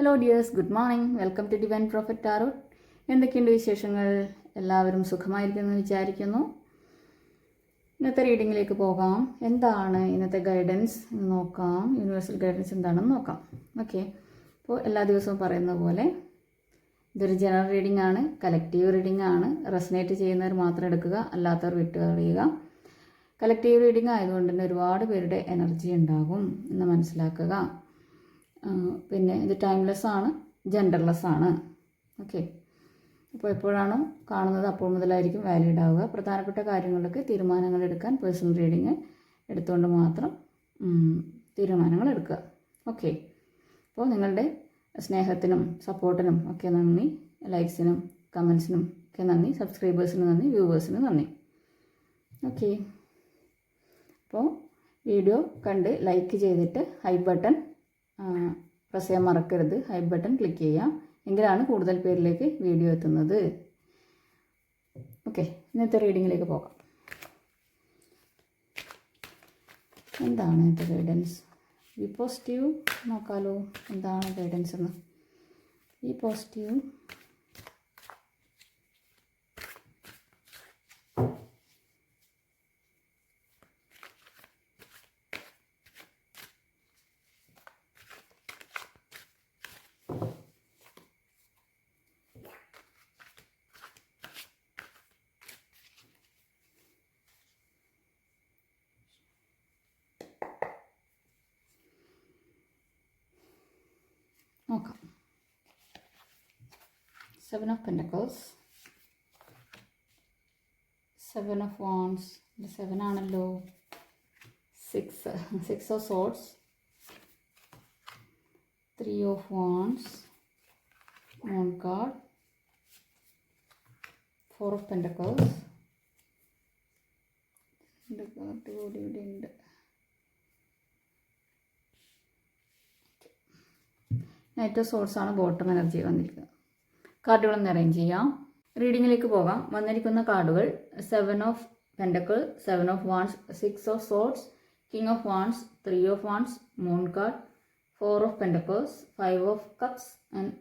Hello dears, good morning. Welcome to divine prophet tarot. എന്തൊക്കെയുണ്ട് വിശേഷങ്ങൾ? എല്ലാവരും സുഖമായിരിക്കുമെന്ന് വിചാരിക്കുന്നു. ഇന്നത്തെ റീഡിങ്ങിലേക്ക് പോകാം. എന്താണ് ഇന്നത്തെ ഗൈഡൻസ് എന്ന് നോക്കാം. യൂണിവേഴ്സൽ ഗൈഡൻസ് എന്താണെന്ന് നോക്കാം. ഓക്കെ, അപ്പോൾ എല്ലാ ദിവസവും പറയുന്ന പോലെ ഇതൊരു ജനറൽ റീഡിംഗ് ആണ്, കലക്റ്റീവ് റീഡിംഗ് ആണ്. റെസനേറ്റ് ചെയ്യുന്നവർ മാത്രം എടുക്കുക, അല്ലാത്തവർ വിട്ടുകളയുക. കലക്റ്റീവ് റീഡിംഗ് ആയതുകൊണ്ട് തന്നെ ഒരുപാട് പേരുടെ എനർജി ഉണ്ടാകും എന്ന് മനസ്സിലാക്കുക. പിന്നെ ഇത് ടൈംലെസ് ആണ്, ജെൻഡർലെസ് ആണ്. ഓക്കെ, അപ്പോൾ എപ്പോഴാണോ കാണുന്നത് അപ്പോൾ മുതലായിരിക്കും വാലിഡ് ആവുക. പ്രധാനപ്പെട്ട കാര്യങ്ങളിലൊക്കെ തീരുമാനങ്ങൾ എടുക്കാൻ പേഴ്സണൽ റീഡിങ് എടുത്തുകൊണ്ട് മാത്രം തീരുമാനങ്ങൾ എടുക്കുക. ഓക്കെ, അപ്പോൾ നിങ്ങളുടെ സ്നേഹത്തിനും സപ്പോർട്ടിനും ഒക്കെ നന്ദി. ലൈക്സിനും കമൻസിനും ഒക്കെ നന്ദി. സബ്സ്ക്രൈബേഴ്സിന് നന്ദി. വ്യൂവേഴ്സിന് നന്ദി. ഓക്കെ, അപ്പോൾ വീഡിയോ കണ്ട് ലൈക്ക് ചെയ്തിട്ട് ഹൈ ബട്ടൺ പ്രസ് ചെയ്യാൻ മറക്കരുത്. ഹൈ ബട്ടൺ ക്ലിക്ക് ചെയ്യാം, എങ്കിലാണ് കൂടുതൽ പേരിലേക്ക് വീഡിയോ എത്തുന്നത്. ഓക്കെ, ഇന്നത്തെ റീഡിങ്ങിലേക്ക് പോകാം. എന്താണ് ഇന്നത്തെ ഗൈഡൻസ്? ഈ പോസിറ്റീവ് നോക്കാലോ. എന്താണ് ഗൈഡൻസ് എന്ന്? ഈ പോസിറ്റീവ് നോക്കാം. 7 of Pentacles, 7 of Wands, 7 ആണല്ലോ. 6 of Swords, 3 of Wands, Moon card, 4 of Pentacles, ഇവിടെ ഉണ്ട്. നൈറ്റ് ഓഫ് സോഴ്സ് ആണ് ബോട്ടം എനർജി വന്നിരിക്കുന്നത്. കാർഡുകളൊന്ന് അറേഞ്ച് ചെയ്യാം. റീഡിങ്ങിലേക്ക് പോകാം. വന്നിരിക്കുന്ന കാർഡുകൾ 7 of pentacle, 7 of wands, 6 of swords, king of wands, 3 of wands, moon card, 4 of pentacles, 5 of cups and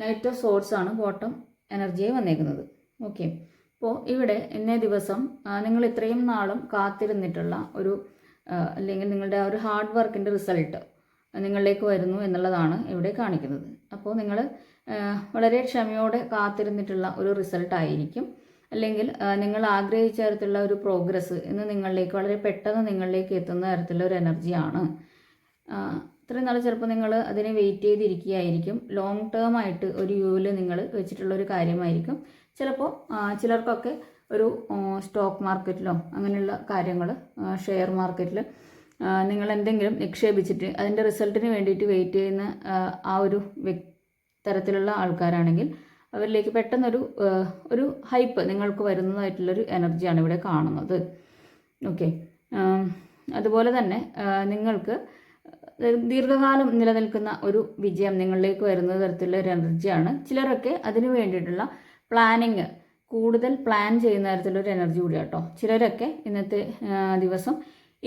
knight of swords ആണ് ബോട്ടം എനർജിയായി വന്നേക്കുന്നത്. ഓക്കെ, അപ്പോൾ ഇവിടെ ഇന്നേ ദിവസം നിങ്ങൾ ഇത്രയും നാളും കാത്തിരുന്നിട്ടുള്ള ഒരു അല്ലെങ്കിൽ നിങ്ങളുടെ ആ ഒരു ഹാർഡ് വർക്കിൻ്റെ റിസൾട്ട് നിങ്ങളിലേക്ക് വരുന്നു എന്നുള്ളതാണ് ഇവിടെ കാണിക്കുന്നത്. അപ്പോൾ നിങ്ങൾ വളരെ ക്ഷമയോടെ കാത്തിരുന്നിട്ടുള്ള ഒരു റിസൾട്ട് ആയിരിക്കും, അല്ലെങ്കിൽ നിങ്ങൾ ആഗ്രഹിച്ച തരത്തിലുള്ള ഒരു പ്രോഗ്രസ് ഇന്ന് നിങ്ങളിലേക്ക് വളരെ പെട്ടെന്ന് നിങ്ങളിലേക്ക് എത്തുന്ന തരത്തിലുള്ള ഒരു എനർജിയാണ്. ഇത്രയും നാൾ ചിലപ്പോൾ നിങ്ങൾ അതിനെ വെയിറ്റ് ചെയ്തിരിക്കുകയായിരിക്കും. ലോങ് ടേം ആയിട്ട് ഒരു വ്യൂവിൽ നിങ്ങൾ വെച്ചിട്ടുള്ള ഒരു കാര്യമായിരിക്കും. ചിലപ്പോൾ ചിലർക്കൊക്കെ ഒരു സ്റ്റോക്ക് മാർക്കറ്റിലോ അങ്ങനെയുള്ള കാര്യങ്ങൾ, ഷെയർ മാർക്കറ്റിൽ നിങ്ങൾ എന്തെങ്കിലും നിക്ഷേപിച്ചിട്ട് അതിൻ്റെ റിസൾട്ടിന് വേണ്ടിയിട്ട് വെയിറ്റ് ചെയ്യുന്ന ആ ഒരു തരത്തിലുള്ള ആൾക്കാരാണെങ്കിൽ അവരിലേക്ക് പെട്ടെന്നൊരു ഒരു ഹൈപ്പ് നിങ്ങൾക്ക് വരുന്നതായിട്ടുള്ളൊരു എനർജിയാണ് ഇവിടെ കാണുന്നത്. ഓക്കെ, അതുപോലെ തന്നെ നിങ്ങൾക്ക് ദീർഘകാലം നിലനിൽക്കുന്ന ഒരു വിജയം നിങ്ങളിലേക്ക് വരുന്ന തരത്തിലുള്ള ഒരു എനർജിയാണ്. ചിലരൊക്കെ അതിന് വേണ്ടിയിട്ടുള്ള പ്ലാനിങ് കൂടുതൽ പ്ലാൻ ചെയ്യുന്ന തരത്തിലൊരു എനർജി കൂടിയാണ് കേട്ടോ. ചിലരൊക്കെ ഇന്നത്തെ ദിവസം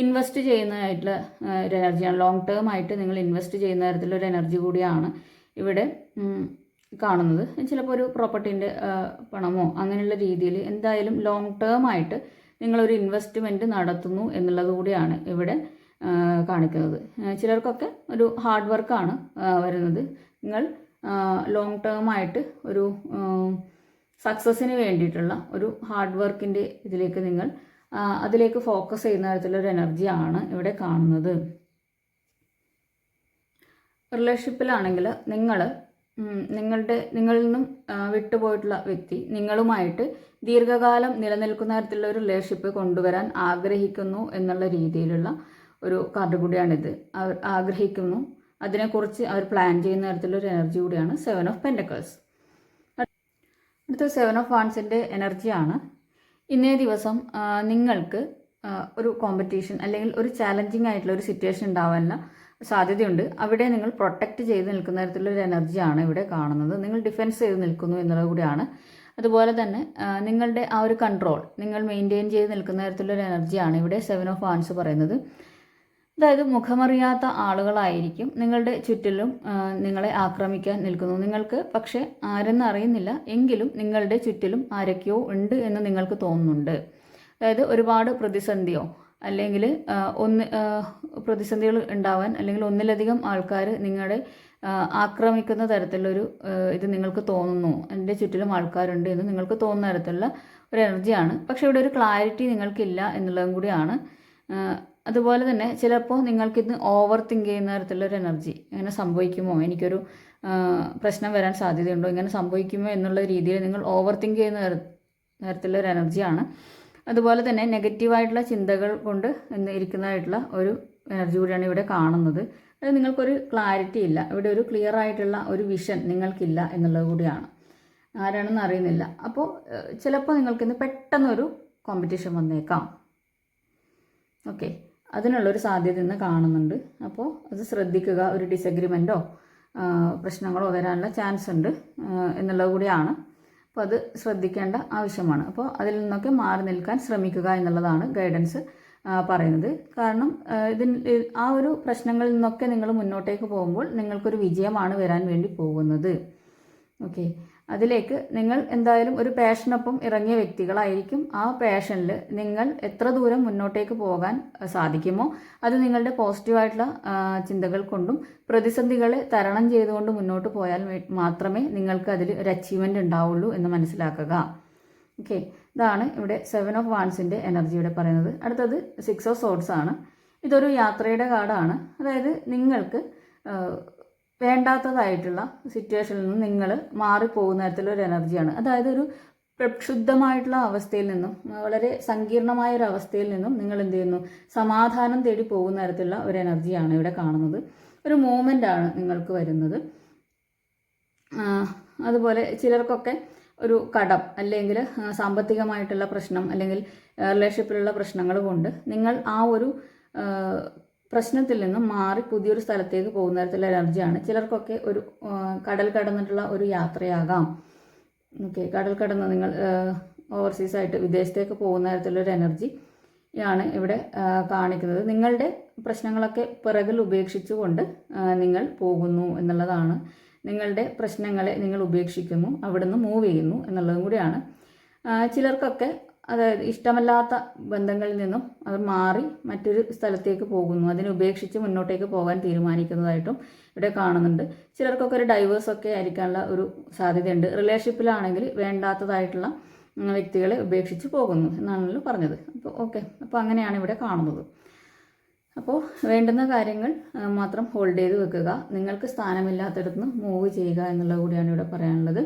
ഇൻവെസ്റ്റ് ചെയ്യുന്നതായിട്ടുള്ള ഒരു എനർജിയാണ്. ലോങ് ടേം ആയിട്ട് നിങ്ങൾ ഇൻവെസ്റ്റ് ചെയ്യുന്ന തരത്തിലൊരു എനർജി കൂടിയാണ് ഇവിടെ കാണുന്നത്. ചിലപ്പോൾ ഒരു പ്രോപ്പർട്ടീൻ്റെ പണമോ അങ്ങനെയുള്ള രീതിയിൽ എന്തായാലും ലോങ് ടേം ആയിട്ട് നിങ്ങളൊരു ഇൻവെസ്റ്റ്മെൻറ്റ് നടത്തുന്നു എന്നുള്ളത് കൂടിയാണ് ഇവിടെ കാണിക്കുന്നത്. ചിലർക്കൊക്കെ ഒരു ഹാർഡ് വർക്കാണ് വരുന്നത്. നിങ്ങൾ ലോങ് ടേം ആയിട്ട് ഒരു സക്സസ്സിന് വേണ്ടിയിട്ടുള്ള ഒരു ഹാർഡ് വർക്കിൻ്റെ ഇതിലേക്ക് നിങ്ങൾ അതിലേക്ക് ഫോക്കസ് ചെയ്യുന്ന തരത്തിലൊരു എനർജിയാണ് ഇവിടെ കാണുന്നത്. റിലേഷൻഷിപ്പിലാണെങ്കിൽ നിങ്ങളിൽ നിന്നും വിട്ടുപോയിട്ടുള്ള വ്യക്തി നിങ്ങളുമായിട്ട് ദീർഘകാലം നിലനിൽക്കുന്ന തരത്തിലുള്ള ഒരു റിലേഷൻഷിപ്പ് കൊണ്ടുവരാൻ ആഗ്രഹിക്കുന്നു എന്നുള്ള രീതിയിലുള്ള ഒരു കാർഡ് കൂടിയാണിത്. അവർ ആഗ്രഹിക്കുന്നു, അതിനെക്കുറിച്ച് അവർ പ്ലാൻ ചെയ്യുന്ന തരത്തിലൊരു എനർജി കൂടിയാണ് 7 ഓഫ് പെൻഡക്കിൾസ്. അടുത്ത 7 ഓഫ് വാൺസിൻ്റെ എനർജിയാണ്. ഇന്നേ ദിവസം നിങ്ങൾക്ക് ഒരു കോമ്പറ്റീഷൻ അല്ലെങ്കിൽ ഒരു ചാലഞ്ചിങ് ആയിട്ടുള്ള ഒരു സിറ്റുവേഷൻ ഉണ്ടാവാനുള്ള സാധ്യതയുണ്ട്. അവിടെ നിങ്ങൾ പ്രൊട്ടക്റ്റ് ചെയ്ത് നിൽക്കുന്ന തരത്തിലൊരു എനർജിയാണ് ഇവിടെ കാണുന്നത്. നിങ്ങൾ ഡിഫെൻസ് ചെയ്ത് നിൽക്കുന്നു എന്നുള്ളത് കൂടിയാണ്. അതുപോലെ തന്നെ നിങ്ങളുടെ ആ ഒരു കൺട്രോൾ നിങ്ങൾ മെയിൻറ്റെയിൻ ചെയ്ത് നിൽക്കുന്ന തരത്തിലൊരു എനർജിയാണ് ഇവിടെ 7 ഓഫ് വാൺസ് പറയുന്നത്. അതായത് മുഖമറിയാത്ത ആളുകളായിരിക്കും നിങ്ങളുടെ ചുറ്റിലും നിങ്ങളെ ആക്രമിക്കാൻ നിൽക്കുന്നു. നിങ്ങൾക്ക് പക്ഷേ ആരെന്ന് അറിയുന്നില്ല, എങ്കിലും നിങ്ങളുടെ ചുറ്റിലും ആരൊക്കെയോ ഉണ്ട് എന്ന് നിങ്ങൾക്ക് തോന്നുന്നുണ്ട്. അതായത് ഒരുപാട് പ്രതിസന്ധിയോ അല്ലെങ്കിൽ പ്രതിസന്ധികൾ ഉണ്ടാവാൻ അല്ലെങ്കിൽ ഒന്നിലധികം ആൾക്കാർ നിങ്ങളെ ആക്രമിക്കുന്ന തരത്തിലൊരു ഇത് നിങ്ങൾക്ക് തോന്നുന്നു. എൻ്റെ ചുറ്റിലും ആൾക്കാരുണ്ട് എന്ന് നിങ്ങൾക്ക് തോന്നുന്ന തരത്തിലുള്ള ഒരു എനർജിയാണ്. പക്ഷേ ഇവിടെ ഒരു ക്ലാരിറ്റി നിങ്ങൾക്കില്ല എന്നുള്ളതും കൂടിയാണ്. അതുപോലെ തന്നെ ചിലപ്പോൾ നിങ്ങൾക്കിന്ന് ഓവർ തിങ്ക് ചെയ്യുന്ന തരത്തിലുള്ളൊരു എനർജി, ഇങ്ങനെ സംഭവിക്കുമോ, എനിക്കൊരു പ്രശ്നം വരാൻ സാധ്യതയുണ്ടോ, ഇങ്ങനെ സംഭവിക്കുമോ എന്നുള്ള രീതിയിൽ നിങ്ങൾ ഓവർ തിങ്ക് ചെയ്യുന്ന തരത്തിലുള്ളൊരു എനർജിയാണ്. അതുപോലെ തന്നെ നെഗറ്റീവായിട്ടുള്ള ചിന്തകൾ കൊണ്ട് ഇരിക്കുന്നതായിട്ടുള്ള ഒരു എനർജി കൂടിയാണ് ഇവിടെ കാണുന്നത്. അത് നിങ്ങൾക്കൊരു ക്ലാരിറ്റി ഇല്ല, ഇവിടെ ഒരു ക്ലിയർ ആയിട്ടുള്ള ഒരു വിഷൻ നിങ്ങൾക്കില്ല എന്നുള്ളത് കൂടിയാണ്. ആരാണെന്ന് അറിയുന്നില്ല. അപ്പോൾ ചിലപ്പോൾ നിങ്ങൾക്കിന്ന് പെട്ടെന്നൊരു കോമ്പറ്റീഷൻ വന്നേക്കാം. ഓക്കെ, അതിനുള്ളൊരു സാധ്യത ഇന്ന് കാണുന്നുണ്ട്. അപ്പോൾ അത് ശ്രദ്ധിക്കുക. ഒരു ഡിസഗ്രിമെൻറ്റോ പ്രശ്നങ്ങളോ വരാനുള്ള ചാൻസ് ഉണ്ട് എന്നുള്ളത് കൂടിയാണ്. അപ്പോൾ അത് ശ്രദ്ധിക്കേണ്ട ആവശ്യമാണ്. അപ്പോൾ അതിൽ നിന്നൊക്കെ മാറി നിൽക്കാൻ ശ്രമിക്കുക എന്നുള്ളതാണ് ഗൈഡൻസ് പറയുന്നത്. കാരണം ആ ഒരു പ്രശ്നങ്ങളിൽ നിന്നൊക്കെ നിങ്ങൾ മുന്നോട്ടേക്ക് പോകുമ്പോൾ നിങ്ങൾക്കൊരു വിജയമാണ് വരാൻ വേണ്ടി പോകുന്നത്. ഓക്കെ, അതിലേക്ക് നിങ്ങൾ എന്തായാലും ഒരു പാഷനൊപ്പം ഇറങ്ങിയ വ്യക്തികളായിരിക്കും. ആ പാഷനിൽ നിങ്ങൾ എത്ര ദൂരം മുന്നോട്ടേക്ക് പോകാൻ സാധിക്കുമോ അത് നിങ്ങളുടെ പോസിറ്റീവായിട്ടുള്ള ചിന്തകൾ കൊണ്ടും പ്രതിസന്ധികളെ തരണം ചെയ്തുകൊണ്ട് മുന്നോട്ട് പോയാൽ മാത്രമേ നിങ്ങൾക്ക് അതിൽ ഒരു അച്ചീവ്മെൻ്റ് ഉണ്ടാവുള്ളൂ എന്ന് മനസ്സിലാക്കുക. ഓക്കെ, ഇതാണ് ഇവിടെ 7 ഓഫ് വാൻസിൻ്റെ എനർജി ഇവിടെ പറയുന്നത്. അടുത്തത് 6 ഓഫ് സോർഡ്സ് ആണ്. ഇതൊരു യാത്രയുടെ കാർഡാണ്. അതായത് നിങ്ങൾക്ക് വേണ്ടാത്തതായിട്ടുള്ള സിറ്റുവേഷനിൽ നിന്ന് നിങ്ങൾ മാറിപ്പോകുന്ന തരത്തിലൊരു എനർജിയാണ്. അതായത് ഒരു പ്രക്ഷുബ്ധമായിട്ടുള്ള അവസ്ഥയിൽ നിന്നും, വളരെ സങ്കീർണമായ ഒരു അവസ്ഥയിൽ നിന്നും നിങ്ങൾ എന്ത് ചെയ്യുന്നു, സമാധാനം തേടി പോകുന്ന തരത്തിലുള്ള ഒരു എനർജിയാണ് ഇവിടെ കാണുന്നത്. ഒരു മൂവ്മെൻ്റ് ആണ് നിങ്ങൾക്ക് വരുന്നത്. അതുപോലെ ചിലർക്കൊക്കെ ഒരു കടം അല്ലെങ്കിൽ സാമ്പത്തികമായിട്ടുള്ള പ്രശ്നം അല്ലെങ്കിൽ റിലേഷൻഷിപ്പിലുള്ള പ്രശ്നങ്ങൾ കൊണ്ട് നിങ്ങൾ ആ ഒരു പ്രശ്നത്തിൽ നിന്നും മാറി പുതിയൊരു സ്ഥലത്തേക്ക് പോകുന്ന തരത്തിലുള്ള എനർജിയാണ്. ചിലർക്കൊക്കെ ഒരു കടൽ കടന്നിട്ടുള്ള ഒരു യാത്രയാകാം. ഓക്കെ, കടൽ കടന്ന് നിങ്ങൾ ഓവർസീസായിട്ട് വിദേശത്തേക്ക് പോകുന്ന തരത്തിലുള്ളൊരു എനർജിയാണ് ഇവിടെ കാണിക്കുന്നത്. നിങ്ങളുടെ പ്രശ്നങ്ങളൊക്കെ പിറകിൽ ഉപേക്ഷിച്ചുകൊണ്ട് നിങ്ങൾ പോകുന്നു എന്നുള്ളതാണ്. നിങ്ങളുടെ പ്രശ്നങ്ങളെ നിങ്ങൾ ഉപേക്ഷിക്കുന്നു, അവിടുന്ന് മൂവ് ചെയ്യുന്നു എന്നുള്ളതും കൂടിയാണ്. ചിലർക്കൊക്കെ അതായത് ഇഷ്ടമല്ലാത്ത ബന്ധങ്ങളിൽ നിന്നും അത് മാറി മറ്റൊരു സ്ഥലത്തേക്ക് പോകുന്നു, അതിനെ ഉപേക്ഷിച്ച് മുന്നോട്ടേക്ക് പോകാൻ തീരുമാനിക്കുന്നതായിട്ടും ഇവിടെ കാണുന്നുണ്ട്. ചിലർക്കൊക്കെ ഒരു ഡൈവേഴ്സൊക്കെ ആയിരിക്കാനുള്ള ഒരു സാധ്യതയുണ്ട്. റിലേഷൻഷിപ്പിലാണെങ്കിൽ വേണ്ടാത്തതായിട്ടുള്ള വ്യക്തികളെ ഉപേക്ഷിച്ച് പോകുന്നു എന്നാണല്ലോ പറഞ്ഞത്. അപ്പോൾ ഓക്കെ, അപ്പോൾ അങ്ങനെയാണ് ഇവിടെ കാണുന്നത്. അപ്പോൾ വേണ്ടുന്ന കാര്യങ്ങൾ മാത്രം ഹോൾഡ് ചെയ്ത് വെക്കുക. നിങ്ങൾക്ക് സ്ഥാനമില്ലാത്തടത്ത് നിന്ന് മൂവ് ചെയ്യുക എന്നുള്ളത് കൂടിയാണ് ഇവിടെ പറയാനുള്ളത്.